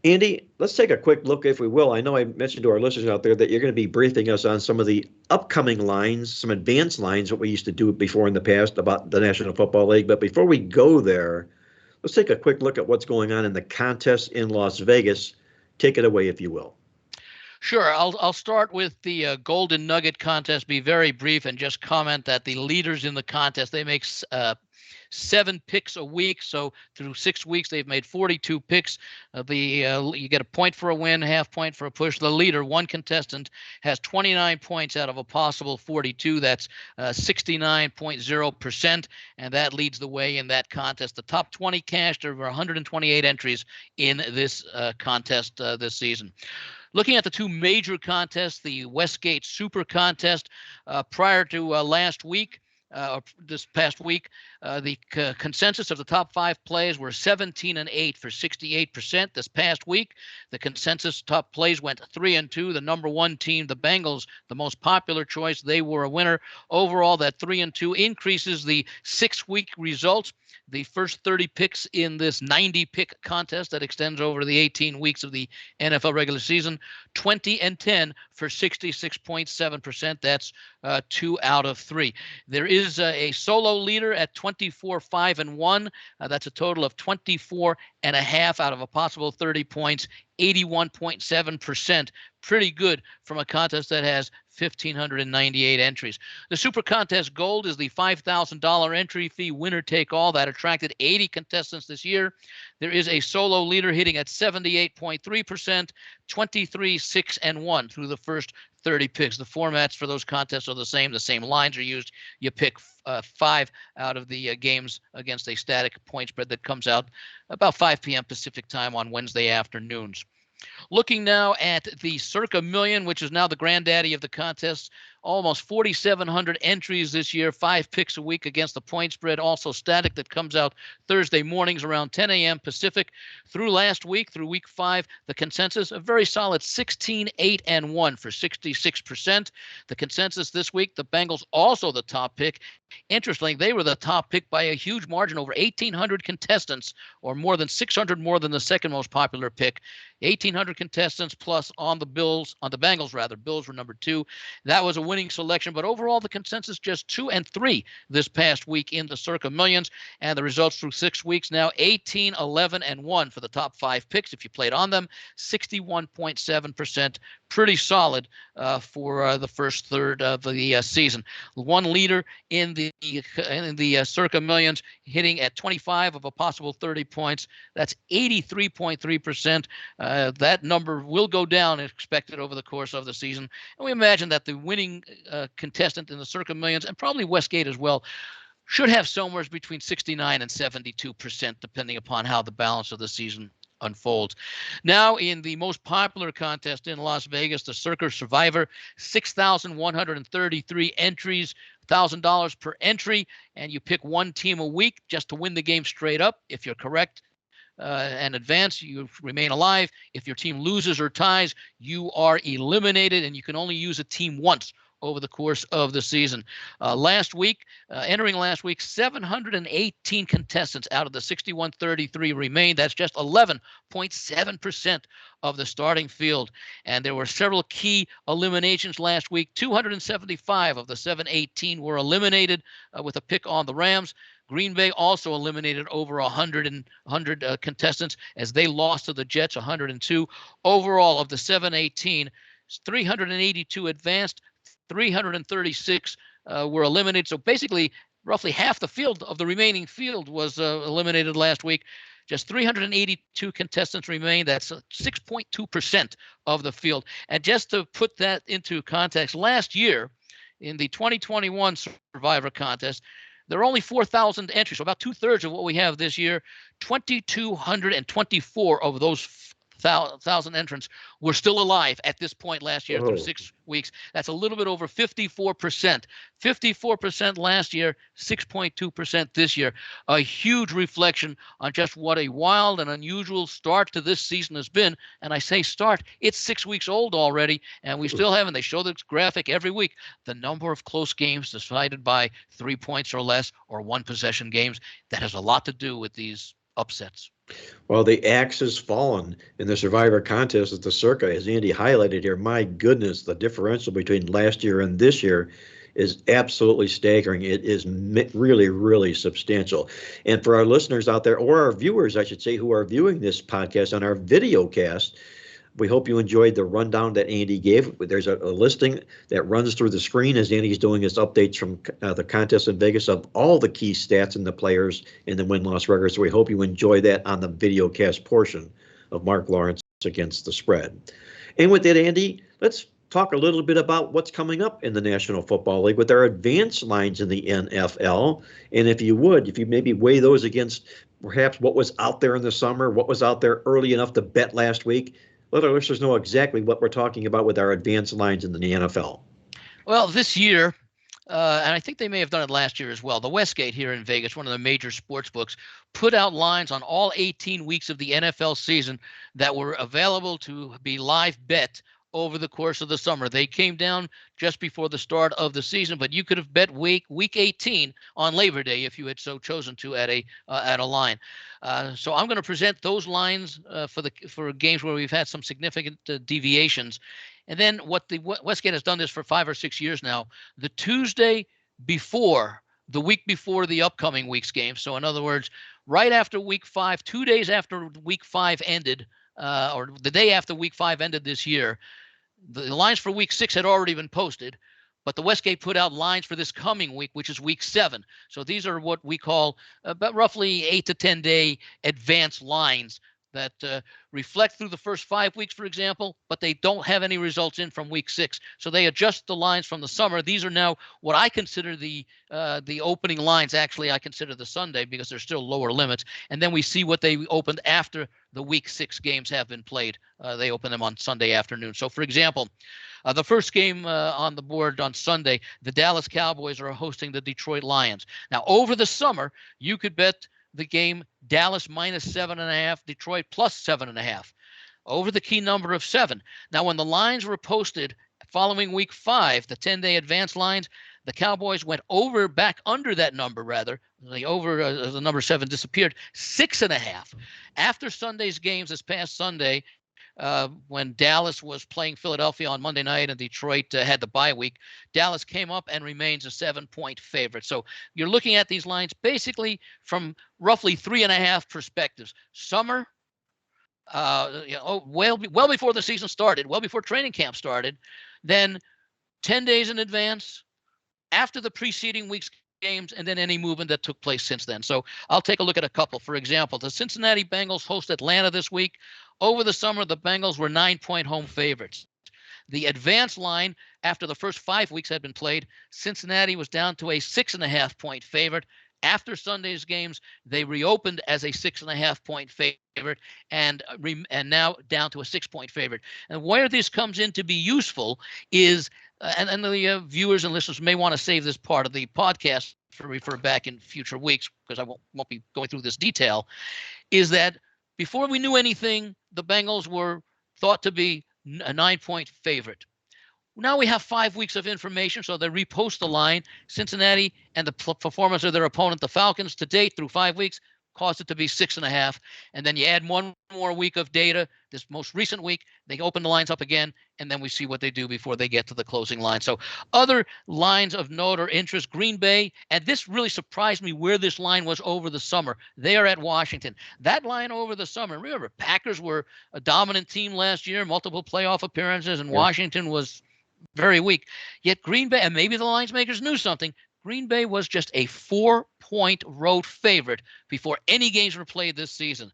S3: Andy, let's take a quick look, if we will. I know I mentioned to our listeners out there that you're going to be briefing us on some of the upcoming lines, some advanced lines, what we used to do before in the past about the National Football League. But before we go there, let's take a quick look at what's going on in the contest in Las Vegas. Take it away, if you will.
S5: Sure. I'll start with the Golden Nugget contest, be very brief, and just comment that the leaders in the contest, they make 7 picks a week. So through 6 weeks, they've made 42 picks. You get a point for a win, half point for a push. The leader, one contestant, has 29 points out of a possible 42. That's 69.0%, and that leads the way in that contest. The top 20 cashed over 128 entries in this contest this season. Looking at the 2 major contests, the Westgate Super Contest, prior to last week, this past week, the consensus of the top 5 plays were 17-8 for 68%. This past week, the consensus top plays went 3-2. The number 1 team, the Bengals, the most popular choice, they were a winner. Overall, that 3-2 increases the 6-week results. The first 30 picks in this 90-pick contest that extends over the 18 weeks of the NFL regular season, 20-10 for 66.7%. That's 2 out of 3. There is a solo leader at 24-5-1. That's a total of 24.5 out of a possible 30 points, 81.7%. Pretty good from a contest that has 1,598 entries. The Super Contest Gold is the $5,000 entry fee, winner take all. That attracted 80 contestants this year. There is a solo leader hitting at 78.3%, 23-6-1 through the first 30 picks. The formats for those contests are the same. The same lines are used. You pick 5 out of the games against a static point spread that comes out about 5 p.m. Pacific time on Wednesday afternoons. Looking now at the Circa Million, which is now the granddaddy of the contest, almost 4,700 entries this year, 5 picks a week against the point spread, also static, that comes out Thursday mornings around 10 a.m. Pacific. Through last week, through week 5, the consensus, a very solid 16-8-1 for 66%. The consensus this week, the Bengals also the top pick. Interestingly, they were the top pick by a huge margin, over 1,800 contestants, or more than 600 more than the second most popular pick. 1,800 contestants plus on the Bengals rather. Bills were number 2. That was a winning selection, but overall the consensus just 2 and 3 this past week in the Circa Millions, and the results through 6 weeks now 18-11-1 for the top 5 picks. If you played on them, 61.7%. Pretty solid for the first third of the season. One leader in the Circa Millions hitting at 25 of a possible 30 points. That's 83.3%. That number will go down expected over the course of the season. And we imagine that the winning contestant in the Circa Millions, and probably Westgate as well, should have somewhere between 69 and 72%, depending upon how the balance of the season unfolds. Now, in the most popular contest in Las Vegas, the Circa Survivor, 6,133 entries, $1,000 per entry, and you pick one team a week just to win the game straight up. If you're correct and advance, you remain alive. If your team loses or ties, you are eliminated, and you can only use a team once over the course of the season. Entering last week, 718 contestants out of the 6,133 remained. That's just 11.7% of the starting field. And there were several key eliminations last week. 275 of the 718 were eliminated with a pick on the Rams. Green Bay also eliminated over 100 contestants as they lost to the Jets, 102. Overall, of the 718, 382 advanced, 336 were eliminated. So basically, roughly half the field of the remaining field was eliminated last week. Just 382 contestants remained. That's 6.2% of the field. And just to put that into context, last year in the 2021 Survivor contest, there are only 4,000 entries, so about 2/3 of what we have this year. 2,224 of those thousand entrants were still alive at this point last year through
S3: Oh.
S5: 6 weeks. That's a little bit over 54%. 54% last year, 6.2% this year. A huge reflection on just what a wild and unusual start to this season has been. And I say start, it's 6 weeks old already, and we still haven't. They show this graphic every week. The number of close games decided by 3 points or less or one possession games, that has a lot to do with these upsets.
S3: Well, the axe has fallen in the Survivor contest at the Circa, as Andy highlighted here. My goodness, the differential between last year and this year is absolutely staggering. It is really, really substantial. And for our listeners out there, or our viewers, I should say, who are viewing this podcast on our video cast, we hope you enjoyed the rundown that Andy gave. There's a listing that runs through the screen as Andy's doing his updates from the contest in Vegas of all the key stats and the players in the win-loss record. So we hope you enjoy that on the video cast portion of Mark Lawrence Against the Spread. And with that, Andy, let's talk a little bit about what's coming up in the National Football League with our advanced lines in the NFL. And if you maybe weigh those against perhaps what was out there in the summer, what was out there early enough to bet last week, let our listeners know exactly what we're talking about with our advanced lines in the NFL.
S5: Well, this year, and I think they may have done it last year as well, the Westgate here in Vegas, one of the major sports books, put out lines on all 18 weeks of the NFL season that were available to be live bet over the course of the summer. They came down just before the start of the season, but you could have bet week 18 on Labor Day if you had so chosen to at a line. So I'm going to present those lines for games where we've had some significant deviations. And then Westgate has done this for 5 or 6 years now. The Tuesday before the week before the upcoming week's game. So in other words, right after week 5, 2 days after week 5 ended, or the day after week 5 ended this year, the lines for week 6 had already been posted, but the Westgate put out lines for this coming week, which is week 7. So these are what we call about roughly 8 to 10 day advance lines that reflect through the first 5 weeks, for example, but they don't have any results in from week 6. So they adjust the lines from the summer. These are now what I consider the opening lines. Actually, I consider the Sunday because they're still lower limits. And then we see what they opened after the week 6 games have been played. They open them on Sunday afternoon. So, for example, the first game on the board on Sunday, the Dallas Cowboys are hosting the Detroit Lions. Now, over the summer, you could bet the game Dallas minus 7.5, Detroit plus 7.5, over the key number of 7. Now, when the lines were posted following week 5, the 10-day advance lines, the Cowboys went back under that number, rather. The number 7 disappeared, 6.5. After Sunday's games this past Sunday, when Dallas was playing Philadelphia on Monday night and Detroit had the bye week, Dallas came up and remains a 7-point favorite. So you're looking at these lines basically from roughly 3.5 perspectives. Summer, well before the season started, well before training camp started, then 10 days in advance, after the preceding week's games, and then any movement that took place since then. So I'll take a look at a couple. For example, the Cincinnati Bengals host Atlanta this week. Over the summer, the Bengals were 9-point home favorites. The advance line after the first 5 weeks had been played, Cincinnati was down to a 6.5-point favorite. After Sunday's games, they reopened as a 6.5-point favorite and now down to a 6-point favorite. And where this comes in to be useful is, and the viewers and listeners may want to save this part of the podcast to refer back in future weeks because I won't be going through this detail, is that before we knew anything, the Bengals were thought to be a 9-point favorite. Now we have 5 weeks of information, so they repost the line. Cincinnati and the performance of their opponent, the Falcons, to date through 5 weeks, caused it to be 6.5. And then you add one more week of data, this most recent week, they open the lines up again, and then we see what they do before they get to the closing line. So other lines of note or interest, Green Bay, and this really surprised me where this line was over the summer. They are at Washington. That line over the summer, remember, Packers were a dominant team last year, multiple playoff appearances, and Washington was very weak. Yet Green Bay, and maybe the lines makers knew something, Green Bay was just a 4-point road favorite before any games were played this season.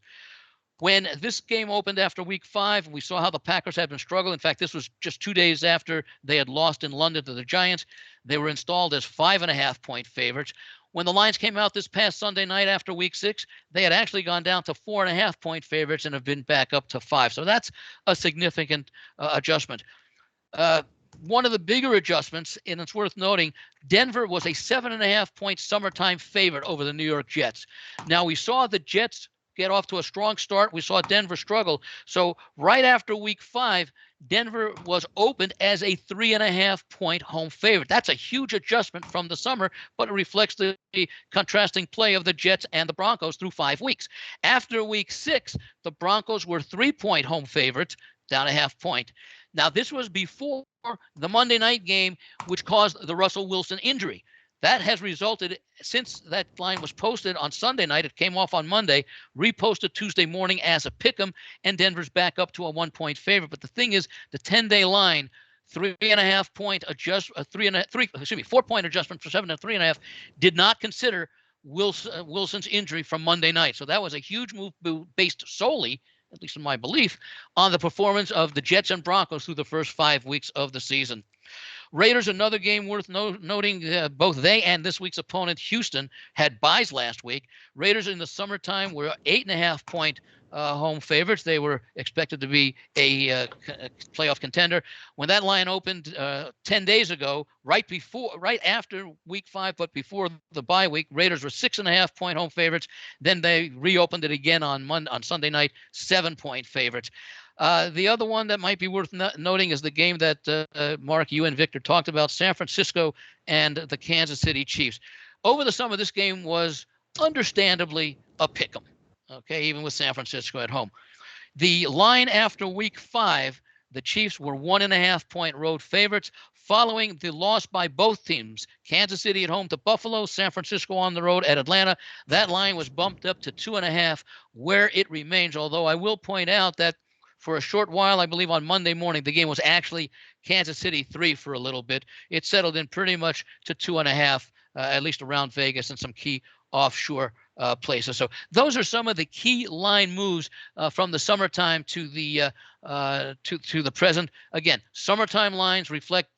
S5: When this game opened after week 5, we saw how the Packers had been struggling. In fact, this was just 2 days after they had lost in London to the Giants. They were installed as 5.5-point favorites. When the lines came out this past Sunday night after week 6, they had actually gone down to 4.5-point favorites and have been back up to 5. So that's a significant adjustment. One of the bigger adjustments, and it's worth noting, Denver was a 7.5-point summertime favorite over the New York Jets. Now, we saw the Jets get off to a strong start. We saw Denver struggle. So right after week 5, Denver was opened as a 3.5-point home favorite. That's a huge adjustment from the summer, but it reflects the contrasting play of the Jets and the Broncos through 5 weeks. After week 6, the Broncos were 3-point home favorites, down a half point. Now, this was before the Monday night game, which caused the Russell Wilson injury. That has resulted, since that line was posted on Sunday night, it came off on Monday, reposted Tuesday morning as a pick'em, and Denver's back up to a 1-point favorite. But the thing is, the 10-day line, 3.5-point adjustment, 4-point adjustment for 7 to 3.5, did not consider Wilson's injury from Monday night. So that was a huge move based solely, at least in my belief, on the performance of the Jets and Broncos through the first 5 weeks of the season. Raiders, another game worth noting. Both they and this week's opponent, Houston, had byes last week. Raiders in the summertime were 8.5-point home favorites. They were expected to be a playoff contender. When that line opened 10 days ago, right after week 5, but before the bye week, Raiders were 6.5-point home favorites. Then they reopened it again on Sunday night, 7-point favorites. The other one that might be worth noting is the game that Mark, you and Victor talked about, San Francisco and the Kansas City Chiefs. Over the summer, this game was understandably a pick'em, okay, even with San Francisco at home. The line after week 5, the Chiefs were 1.5-point road favorites following the loss by both teams. Kansas City at home to Buffalo, San Francisco on the road at Atlanta. That line was bumped up to 2.5, where it remains, although I will point out that for a short while, I believe on Monday morning, the game was actually Kansas City 3 for a little bit. It settled in pretty much to 2.5, at least around Vegas and some key offshore places. So those are some of the key line moves from the summertime to the present. Again, summertime lines reflect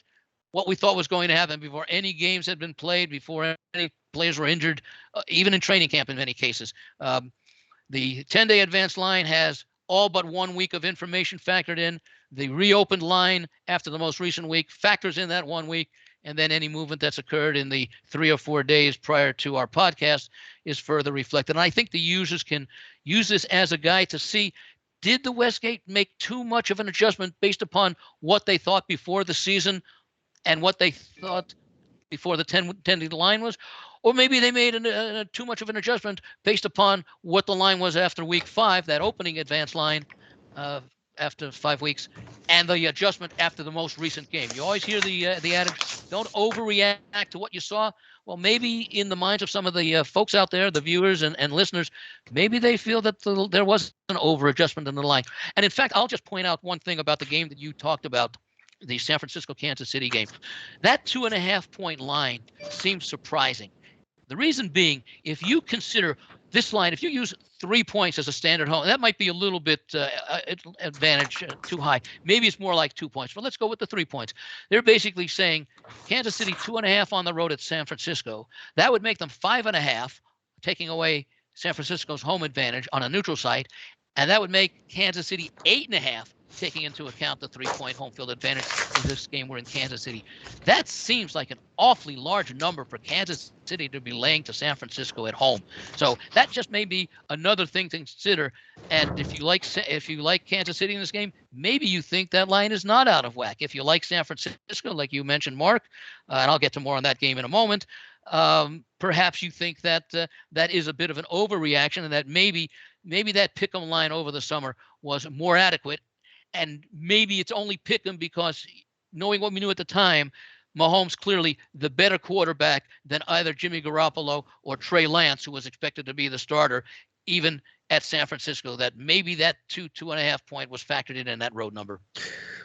S5: what we thought was going to happen before any games had been played, before any players were injured, even in training camp in many cases. The 10-day advance line has all but 1 week of information factored in. The reopened line after the most recent week factors in that 1 week, and then any movement that's occurred in the 3 or 4 days prior to our podcast is further reflected. And I think the users can use this as a guide to see, did the Westgate make too much of an adjustment based upon what they thought before the season and what they thought before the 10-day line was? Or maybe they made too much of an adjustment based upon what the line was after week 5, that opening advance line after 5 weeks, and the adjustment after the most recent game. You always hear the adage, don't overreact to what you saw. Well, maybe in the minds of some of the folks out there, the viewers and listeners, maybe they feel that there was an over-adjustment in the line. And in fact, I'll just point out one thing about the game that you talked about, the San Francisco-Kansas City game. That 2.5-point line seems surprising. The reason being, if you consider this line, if you use 3 points as a standard home, that might be a little bit advantage too high. Maybe it's more like 2 points, but let's go with the 3 points. They're basically saying Kansas City 2.5 on the road at San Francisco. That would make them 5.5, taking away San Francisco's home advantage on a neutral site, and that would make Kansas City 8.5, taking into account the 3-point home field advantage in this game. We're in Kansas City. That seems like an awfully large number for Kansas City to be laying to San Francisco at home. So that just may be another thing to consider. And if you like Kansas City in this game, maybe you think that line is not out of whack. If you like San Francisco, like you mentioned, Mark, and I'll get to more on that game in a moment, perhaps you think that that is a bit of an overreaction, and that maybe that pick'em line over the summer was more adequate. And maybe it's only pick'em because, knowing what we knew at the time, Mahomes clearly the better quarterback than either Jimmy Garoppolo or Trey Lance, who was expected to be the starter, even at San Francisco, that maybe that 2.5 point was factored in that road number.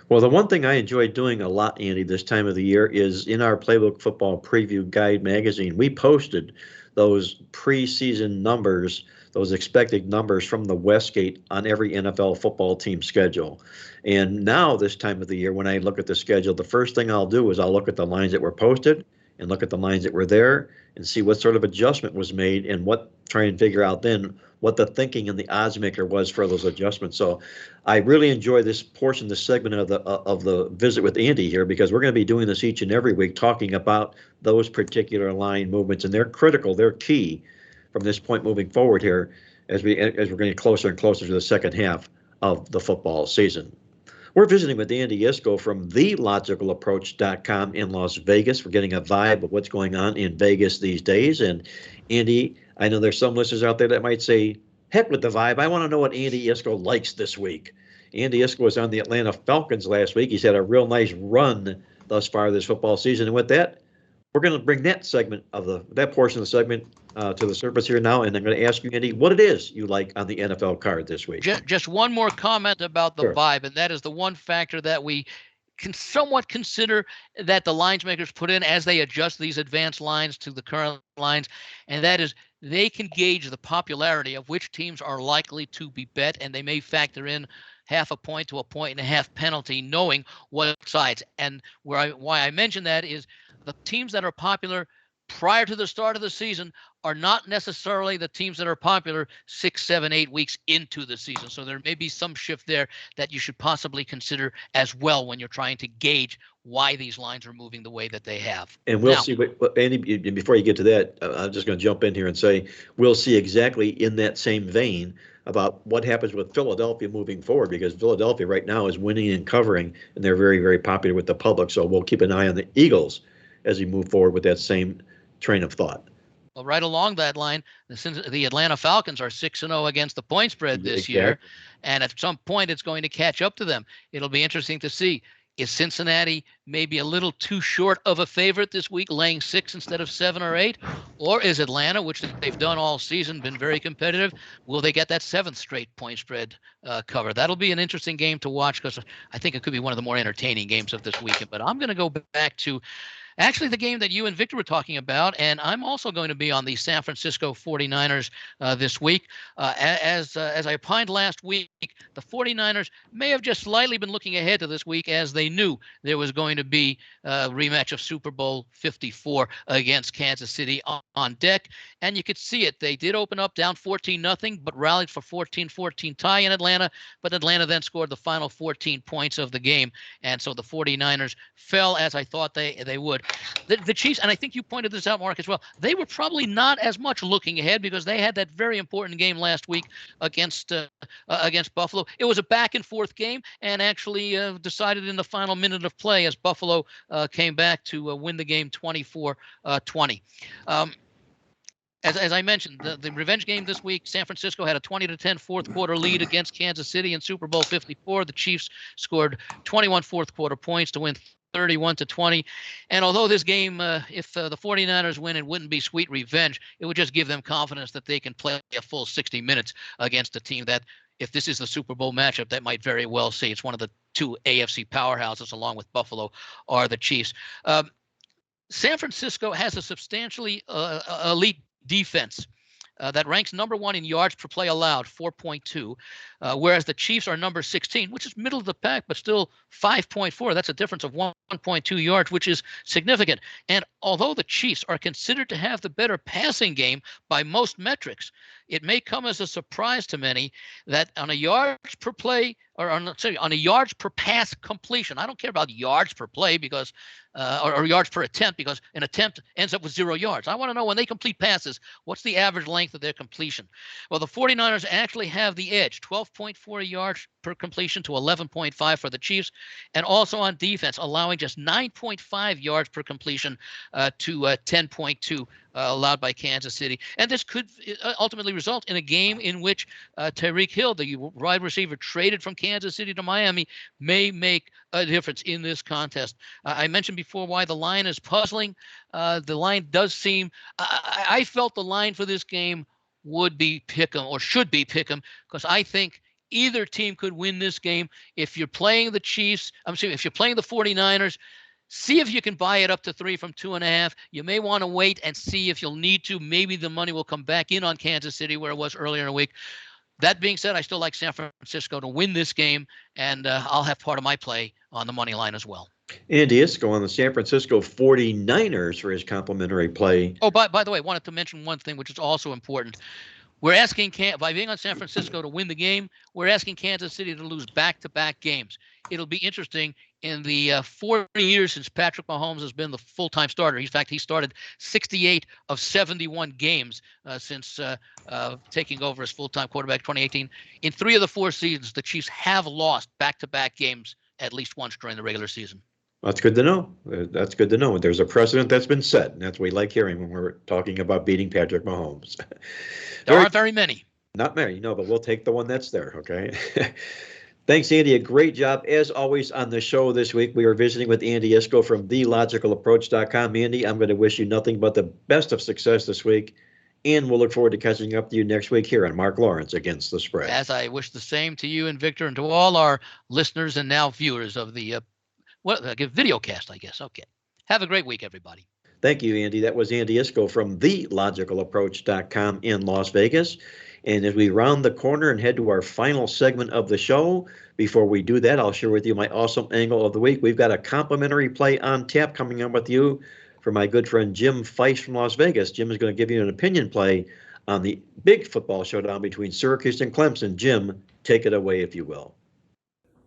S3: Well, the one thing I enjoy doing a lot, Andy, this time of the year is in our Playbook Football Preview Guide magazine, we posted those preseason numbers, those expected numbers from the Westgate on every NFL football team schedule. And now this time of the year, when I look at the schedule, the first thing I'll do is I'll look at the lines that were posted and look at the lines that were there and see what sort of adjustment was made and try and figure out then what the thinking and the odds maker was for those adjustments. So I really enjoy this portion, this segment of the visit with Andy here, because we're going to be doing this each and every week, talking about those particular line movements, and they're critical, they're key from this point moving forward here as we're getting closer and closer to the second half of the football season. We're visiting with Andy Iskoe from TheLogicalApproach.com in Las Vegas. We're getting a vibe of what's going on in Vegas these days. And Andy, I know there's some listeners out there that might say, heck with the vibe. I want to know what Andy Iskoe likes this week. Andy Iskoe was on the Atlanta Falcons last week. He's had a real nice run thus far this football season. And with that, we're going to bring that portion of the segment to the surface here now, and I'm going to ask you, Andy, what it is you like on the NFL card this week.
S5: Just one more comment about the
S3: Sure.
S5: vibe, and that is the one factor that we can somewhat consider that the lines makers put in as they adjust these advanced lines to the current lines, and that is they can gauge the popularity of which teams are likely to be bet, and they may factor in half a point to a point and a half penalty, knowing what sides. And why I mention that is the teams that are popular prior to the start of the season are not necessarily the teams that are popular 6, 7, 8 weeks into the season. So there may be some shift there that you should possibly consider as well when you're trying to gauge why these lines are moving the way that they have.
S3: And we'll see, Andy, before you get to that, I'm just going to jump in here and say we'll see exactly in that same vein about what happens with Philadelphia moving forward, because Philadelphia right now is winning and covering, and they're very, very popular with the public. So we'll keep an eye on the Eagles as we move forward with that same train of thought.
S5: Well, right along that line, the Atlanta Falcons are 6-0 against the point spread this year, and at some point it's going to catch up to them. It'll be interesting to see. Is Cincinnati maybe a little too short of a favorite this week, laying 6 instead of 7 or 8? Or is Atlanta, which they've done all season, been very competitive, will they get that 7th straight point spread cover? That'll be an interesting game to watch, because I think it could be one of the more entertaining games of this weekend. But I'm going to go back to actually the game that you and Victor were talking about, and I'm also going to be on the San Francisco 49ers this week. As I opined last week, the 49ers may have just slightly been looking ahead to this week, as they knew there was going to be a rematch of Super Bowl 54 against Kansas City on deck, and you could see it. They did open up down 14-0, but rallied for 14-14 tie in Atlanta, but Atlanta then scored the final 14 points of the game, and so the 49ers fell as I thought they would. The Chiefs, and I think you pointed this out, Mark, as well, they were probably not as much looking ahead, because they had that very important game last week against Buffalo. It was a back-and-forth game, and actually decided in the final minute of play as Buffalo came back to win the game 24-20. As I mentioned, the revenge game this week, San Francisco had a 20-10 fourth quarter lead against Kansas City in Super Bowl 54. The Chiefs scored 21 fourth quarter points to win 31-20. And although this game, if the 49ers win, it wouldn't be sweet revenge. It would just give them confidence that they can play a full 60 minutes against a team that, if this is the Super Bowl matchup, that might very well see. It's one of the two AFC powerhouses, along with Buffalo, are the Chiefs. San Francisco has a substantially elite defense that ranks number 1 in yards per play allowed, 4.2, whereas the Chiefs are number 16, which is middle of the pack, but still 5.4. That's a difference of 1.2 yards, which is significant. And although the Chiefs are considered to have the better passing game by most metrics, it may come as a surprise to many that on a yards per play, or on a yards per pass completion, I don't care about yards per play because or yards per attempt, because an attempt ends up with 0 yards. I want to know, when they complete passes, what's the average length of their completion? Well, the 49ers actually have the edge, 12.4 yards per completion to 11.5 for the Chiefs, and also on defense, allowing just 9.5 yards per completion to 10.2 allowed by Kansas City. And this could ultimately result in a game in which Tyreek Hill, the wide receiver traded from Kansas City to Miami, may make a difference in this contest. I mentioned before why the line is puzzling. The line does seem, I felt the line for this game would be pick'em, or should be pick'em, because I think either team could win this game. If you're playing the Chiefs, if you're playing the 49ers, see if you can buy it up to 3 from 2.5. You may want to wait and see if you'll need to. Maybe the money will come back in on Kansas City where it was earlier in the week. That being said, I still like San Francisco to win this game, and I'll have part of my play on the money line as well.
S3: Andy Iskoe on the San Francisco 49ers for his complimentary play.
S5: Oh, by the way, I wanted to mention one thing, which is also important. We're asking by being on San Francisco to win the game, we're asking Kansas City to lose back-to-back games. It'll be interesting in the 40 years since Patrick Mahomes has been the full-time starter. In fact, he started 68 of 71 games since taking over as full-time quarterback 2018. In 3 of the 4 seasons, the Chiefs have lost back-to-back games at least once during the regular season.
S3: That's good to know. That's good to know. There's a precedent that's been set, and that's what we like hearing when we're talking about beating Patrick Mahomes.
S5: There aren't very many.
S3: Not many, no, but we'll take the one that's there, okay? Thanks, Andy. A great job, as always, on the show this week. We are visiting with Andy Iskoe from TheLogicalApproach.com. Andy, I'm going to wish you nothing but the best of success this week, and we'll look forward to catching up to you next week here on Mark Lawrence Against the Spread.
S5: As I wish the same to you and Victor and to all our listeners and now viewers of the video cast, I guess. Okay. Have a great week, everybody.
S3: Thank you, Andy. That was Andy Iskoe from TheLogicalApproach.com in Las Vegas. And as we round the corner and head to our final segment of the show, before we do that, I'll share with you my awesome angle of the week. We've got a complimentary play on tap coming up with you for my good friend Jim Feist from Las Vegas. Jim is going to give you an opinion play on the big football showdown between Syracuse and Clemson. Jim, take it away, if you will.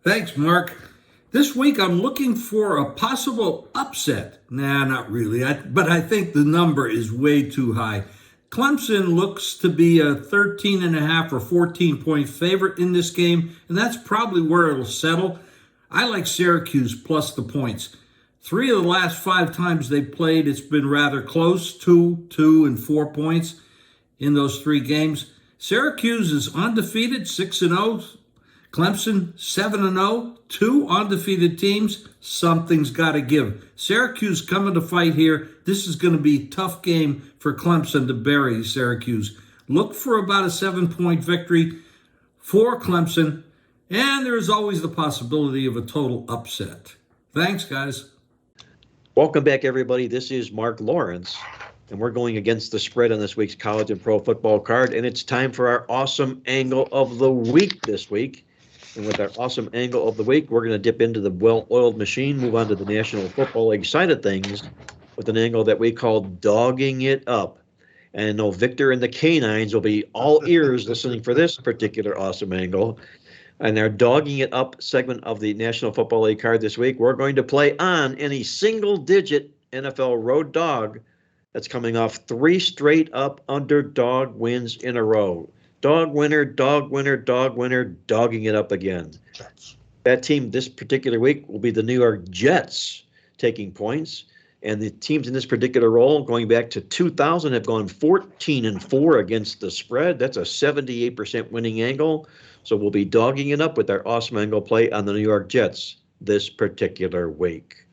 S6: Thanks, Mark. This week, I'm looking for a possible upset. Nah, not really, but I think the number is way too high. Clemson looks to be a 13.5 or 14-point favorite in this game, and that's probably where it'll settle. I like Syracuse plus the points. 3 of the last 5 times they played, it's been rather close, 2, 2, and 4 points in those 3 games. Syracuse is undefeated, 6-0. Clemson, 7-0, 2 undefeated teams. Something's got to give. Syracuse coming to fight here. This is going to be a tough game for Clemson to bury Syracuse. Look for about a 7-point victory for Clemson, and there's always the possibility of a total upset. Thanks, guys.
S3: Welcome back, everybody. This is Mark Lawrence, and we're going against the spread on this week's college and pro football card, and it's time for our awesome angle of the week this week. And with our awesome angle of the week, we're going to dip into the well-oiled machine, move on to the National Football League side of things with an angle that we call dogging it up. And I know Victor and the canines will be all ears listening for this particular awesome angle. And our dogging it up segment of the National Football League card this week, we're going to play on any single-digit NFL road dog that's coming off 3 straight up underdog wins in a row. Dog winner, dog winner, dog winner, dogging it up again.
S4: Jets.
S3: That team this particular week will be the New York Jets taking points. And the teams in this particular role, going back to 2000, have gone 14-4 against the spread. That's a 78% winning angle. So we'll be dogging it up with our awesome angle play on the New York Jets this particular week.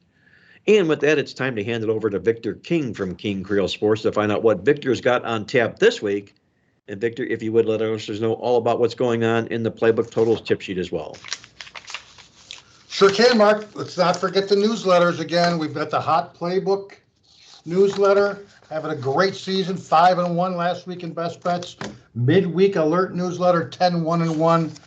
S3: And with that, it's time to hand it over to Victor King from King Creole Sports to find out what Victor's got on tap this week. And Victor, if you would let our listeners know all about what's going on in the Playbook Totals tip sheet as well.
S4: Sure can, Mark. Let's not forget the newsletters again. We've got the Hot Playbook newsletter, having a great season, 5-1 last week in Best Bets. Midweek Alert newsletter, 10-1-1.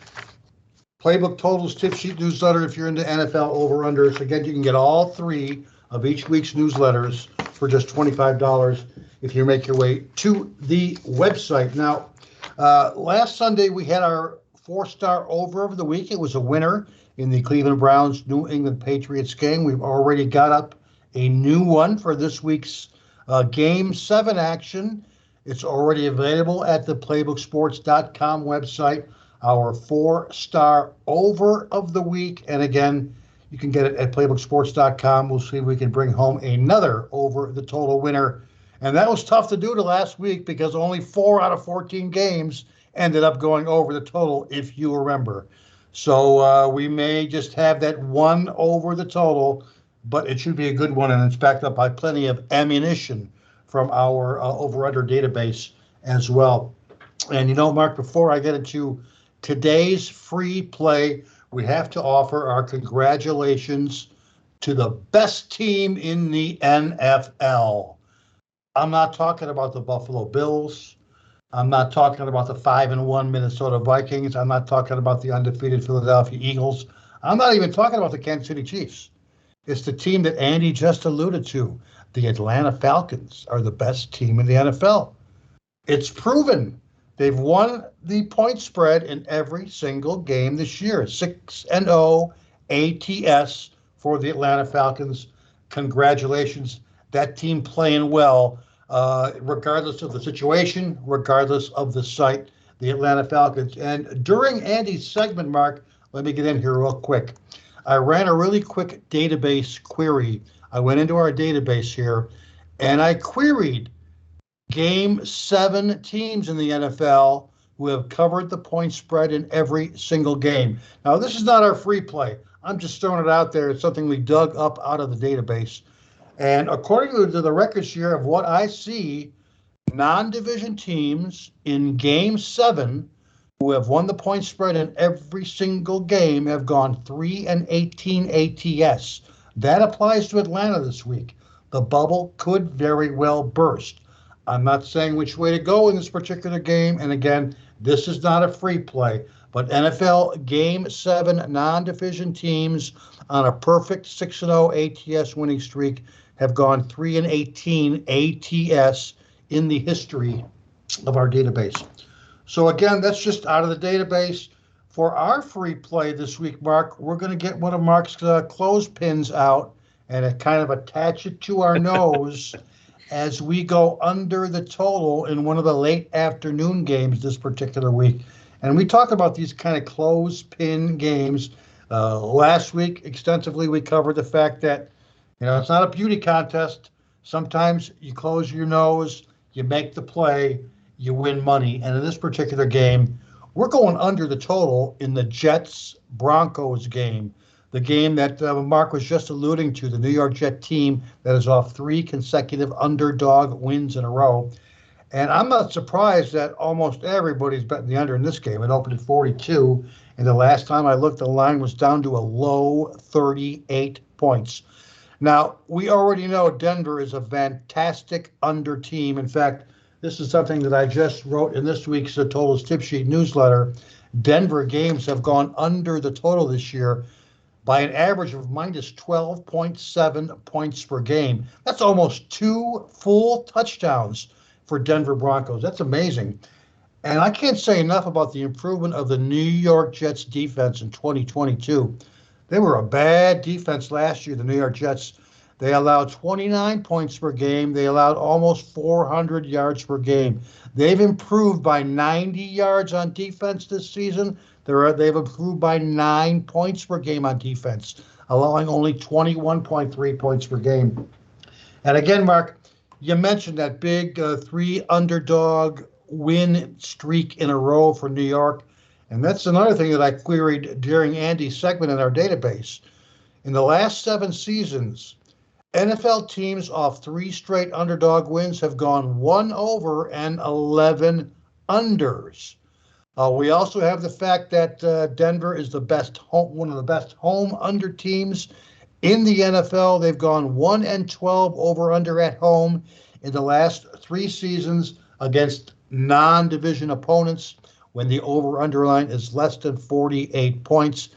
S4: Playbook Totals tip sheet newsletter if you're into NFL over-unders. Again, you can get all 3 of each week's newsletters for just $25 if you make your way to the website. Now, last Sunday we had our 4-star over of the week. It was a winner in the Cleveland Browns New England Patriots game. We've already got up a new one for this week's Game 7 action. It's already available at the playbooksports.com website, our 4-star over of the week. And again, you can get it at playbooksports.com. We'll see if we can bring home another over the total winner. And that was tough to do to last week because only 4 out of 14 games ended up going over the total, if you remember. So we may just have that one over the total, but it should be a good one, and it's backed up by plenty of ammunition from our over-under database as well. And you know, Mark, before I get into today's free play, we have to offer our congratulations to the best team in the NFL. I'm not talking about the Buffalo Bills. I'm not talking about the 5-1 Minnesota Vikings. I'm not talking about the undefeated Philadelphia Eagles. I'm not even talking about the Kansas City Chiefs. It's the team that Andy just alluded to. The Atlanta Falcons are the best team in the NFL. It's proven. They've won the point spread in every single game this year. 6-0 ATS for the Atlanta Falcons. Congratulations. That team playing well, regardless of the situation, regardless of the site, the Atlanta Falcons. And during Andy's segment, Mark, let me get in here real quick. I ran a really quick database query. I went into our database here and I queried Game 7 teams in the NFL who have covered the point spread in every single game. Now, this is not our free play. I'm just throwing it out there. It's something we dug up out of the database. And according to the records here of what I see, non-division teams in Game 7 who have won the point spread in every single game have gone 3-18 ATS. That applies to Atlanta this week. The bubble could very well burst. I'm not saying which way to go in this particular game. And again, this is not a free play, but NFL Game 7 non-division teams on a perfect 6-0 ATS winning streak have gone 3-18 ATS in the history of our database. So again, that's just out of the database. For our free play this week, Mark, we're going to get one of Mark's clothespins out and kind of attach it to our nose as we go under the total in one of the late afternoon games this particular week. And we talk about these kind of clothespin games. Last week, extensively, we covered the fact that, it's not a beauty contest. Sometimes you close your nose, you make the play, you win money. And in this particular game, we're going under the total in the Jets-Broncos game. The game that Mark was just alluding to, the New York Jet team that is off 3 consecutive underdog wins in a row. And I'm not surprised that almost everybody's betting the under in this game. It opened at 42, and the last time I looked, the line was down to a low 38 points. Now, we already know Denver is a fantastic under team. In fact, this is something that I just wrote in this week's Totals Tip Sheet newsletter. Denver games have gone under the total this year by an average of minus 12.7 points per game. That's almost 2 full touchdowns for Denver Broncos. That's amazing. And I can't say enough about the improvement of the New York Jets defense in 2022. They were a bad defense last year, the New York Jets. They allowed 29 points per game. They allowed almost 400 yards per game. They've improved by 90 yards on defense this season. They've improved by 9 points per game on defense, allowing only 21.3 points per game. And again, Mark, you mentioned that big 3 underdog win streak in a row for New York. And that's another thing that I queried during Andy's segment in our database. In the last 7 seasons, NFL teams off 3 straight underdog wins have gone 1 over and 11 unders. We also have the fact that Denver is one of the best home under teams in the NFL. They've gone 1-12 over under at home in the last 3 seasons against non-division opponents when the over-under line is less than 48 points.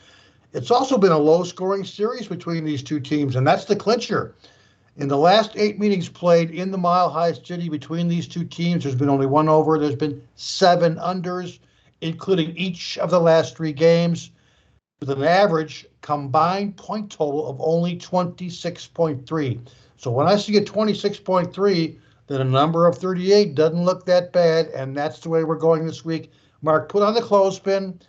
S4: It's also been a low-scoring series between these two teams, and that's the clincher. In the last 8 meetings played in the Mile High City between these two teams, there's been only 1 over. There's been 7 unders, including each of the last 3 games, with an average combined point total of only 26.3. So when I see a 26.3, then a number of 38 doesn't look that bad, and that's the way we're going this week. Mark, put on the clothespin,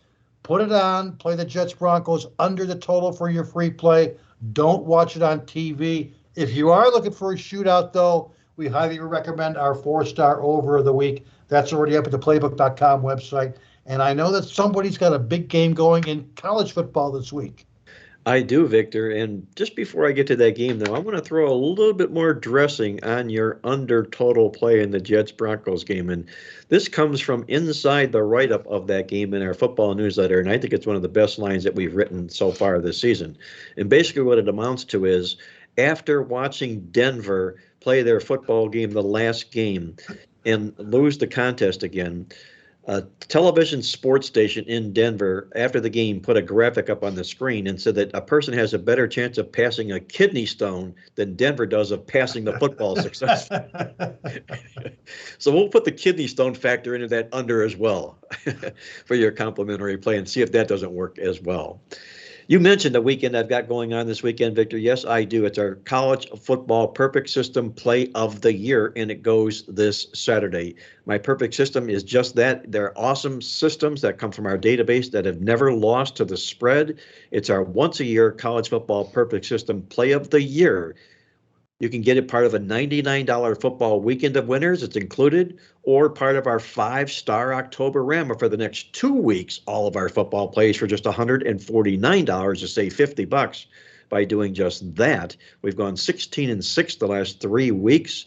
S4: put it on, play the Jets Broncos under the total for your free play. Don't watch it on TV. If you are looking for a shootout, though, we highly recommend our 4-star over of the week. That's already up at the playbook.com website. And I know that somebody's got a big game going in college football this week.
S3: I do, Victor. And just before I get to that game, though, I want to throw a little bit more dressing on your under total play in the Jets-Broncos game. And this comes from inside the write-up of that game in our football newsletter. And I think it's one of the best lines that we've written so far this season. And basically what it amounts to is, after watching Denver play their football game, the last game, and lose the contest again, A television sports station in Denver, after the game, put a graphic up on the screen and said that a person has a better chance of passing a kidney stone than Denver does of passing the football successfully. So we'll put the kidney stone factor into that under as well for your complimentary play and see if that doesn't work as well. You mentioned the weekend I've got going on this weekend, Victor. Yes, I do. It's our college football perfect system play of the year, and it goes this Saturday. My perfect system is just that. They're awesome systems that come from our database that have never lost to the spread. It's our once a year college football perfect system play of the year. You can get it part of a $99 football weekend of winners. It's included, or part of our 5-star October Rammer for the next 2 weeks. All of our football plays for just $149 to save $50 by doing just that. We've gone 16-6 the last 3 weeks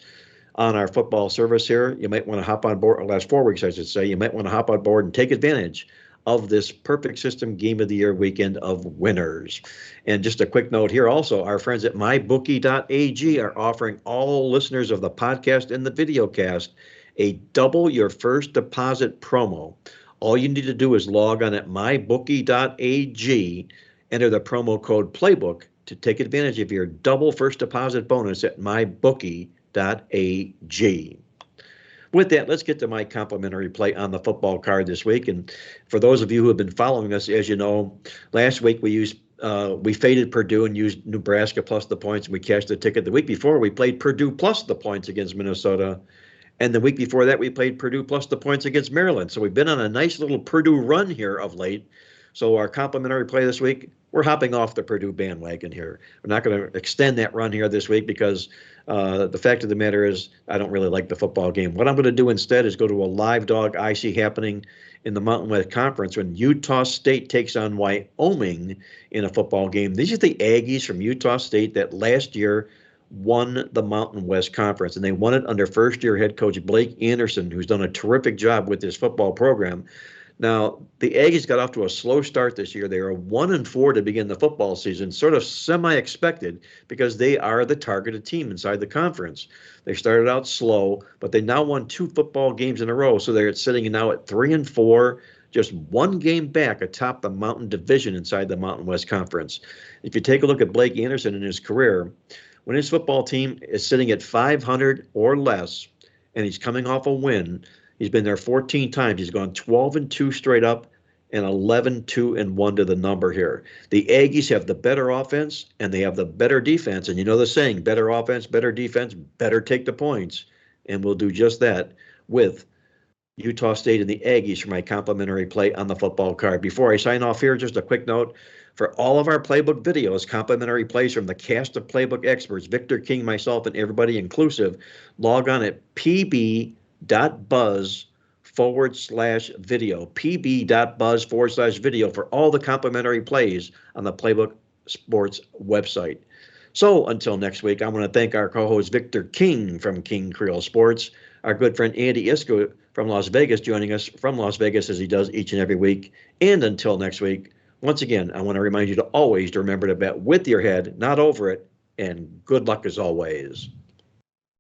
S3: on our football service here. You might want to hop on board, or last 4 weeks, I should say. You might want to hop on board and take advantage of this perfect system game of the year weekend of winners. And just a quick note here also, our friends at mybookie.ag are offering all listeners of the podcast and the videocast a double your first deposit promo. All you need to do is log on at mybookie.ag, enter the promo code Playbook to take advantage of your double first deposit bonus at mybookie.ag. With that, let's get to my complimentary play on the football card this week. And for those of you who have been following us, as you know, last week we faded Purdue and used Nebraska plus the points, and we cashed the ticket. The week before, we played Purdue plus the points against Minnesota. And the week before that, we played Purdue plus the points against Maryland. So we've been on a nice little Purdue run here of late. So our complimentary play this week, we're hopping off the Purdue bandwagon here. We're not going to extend that run here this week because the fact of the matter is I don't really like the football game. What I'm going to do instead is go to a live dog I see happening in the Mountain West Conference when Utah State takes on Wyoming in a football game. These are the Aggies from Utah State that last year won the Mountain West Conference, and they won it under first-year head coach Blake Anderson, who's done a terrific job with this football program. Now, the Aggies got off to a slow start this year. They are 1-4 to begin the football season, sort of semi-expected because they are the targeted team inside the conference. They started out slow, but they now won 2 football games in a row, so they're sitting now at 3-4, just 1 game back atop the Mountain Division inside the Mountain West Conference. If you take a look at Blake Anderson in his career, when his football team is sitting at 500 or less, and he's coming off a win, he's been there 14 times. He's gone 12-2 straight up and 11-2-1 to the number here. The Aggies have the better offense and they have the better defense. And you know the saying, better offense, better defense, better take the points. And we'll do just that with Utah State and the Aggies for my complimentary play on the football card. Before I sign off here, just a quick note. For all of our Playbook videos, complimentary plays from the cast of Playbook experts, Victor, King, myself, and everybody inclusive, log on at pb.buzz/video, pb.buzz/video for all the complimentary plays on the Playbook Sports website. So until next week, I want to thank our co-host Victor King from King Creole Sports, our good friend Andy Iskoe from Las Vegas joining us from Las Vegas as he does each and every week. And until next week, once again, I want to remind you to always remember to bet with your head, not over it, and good luck as always.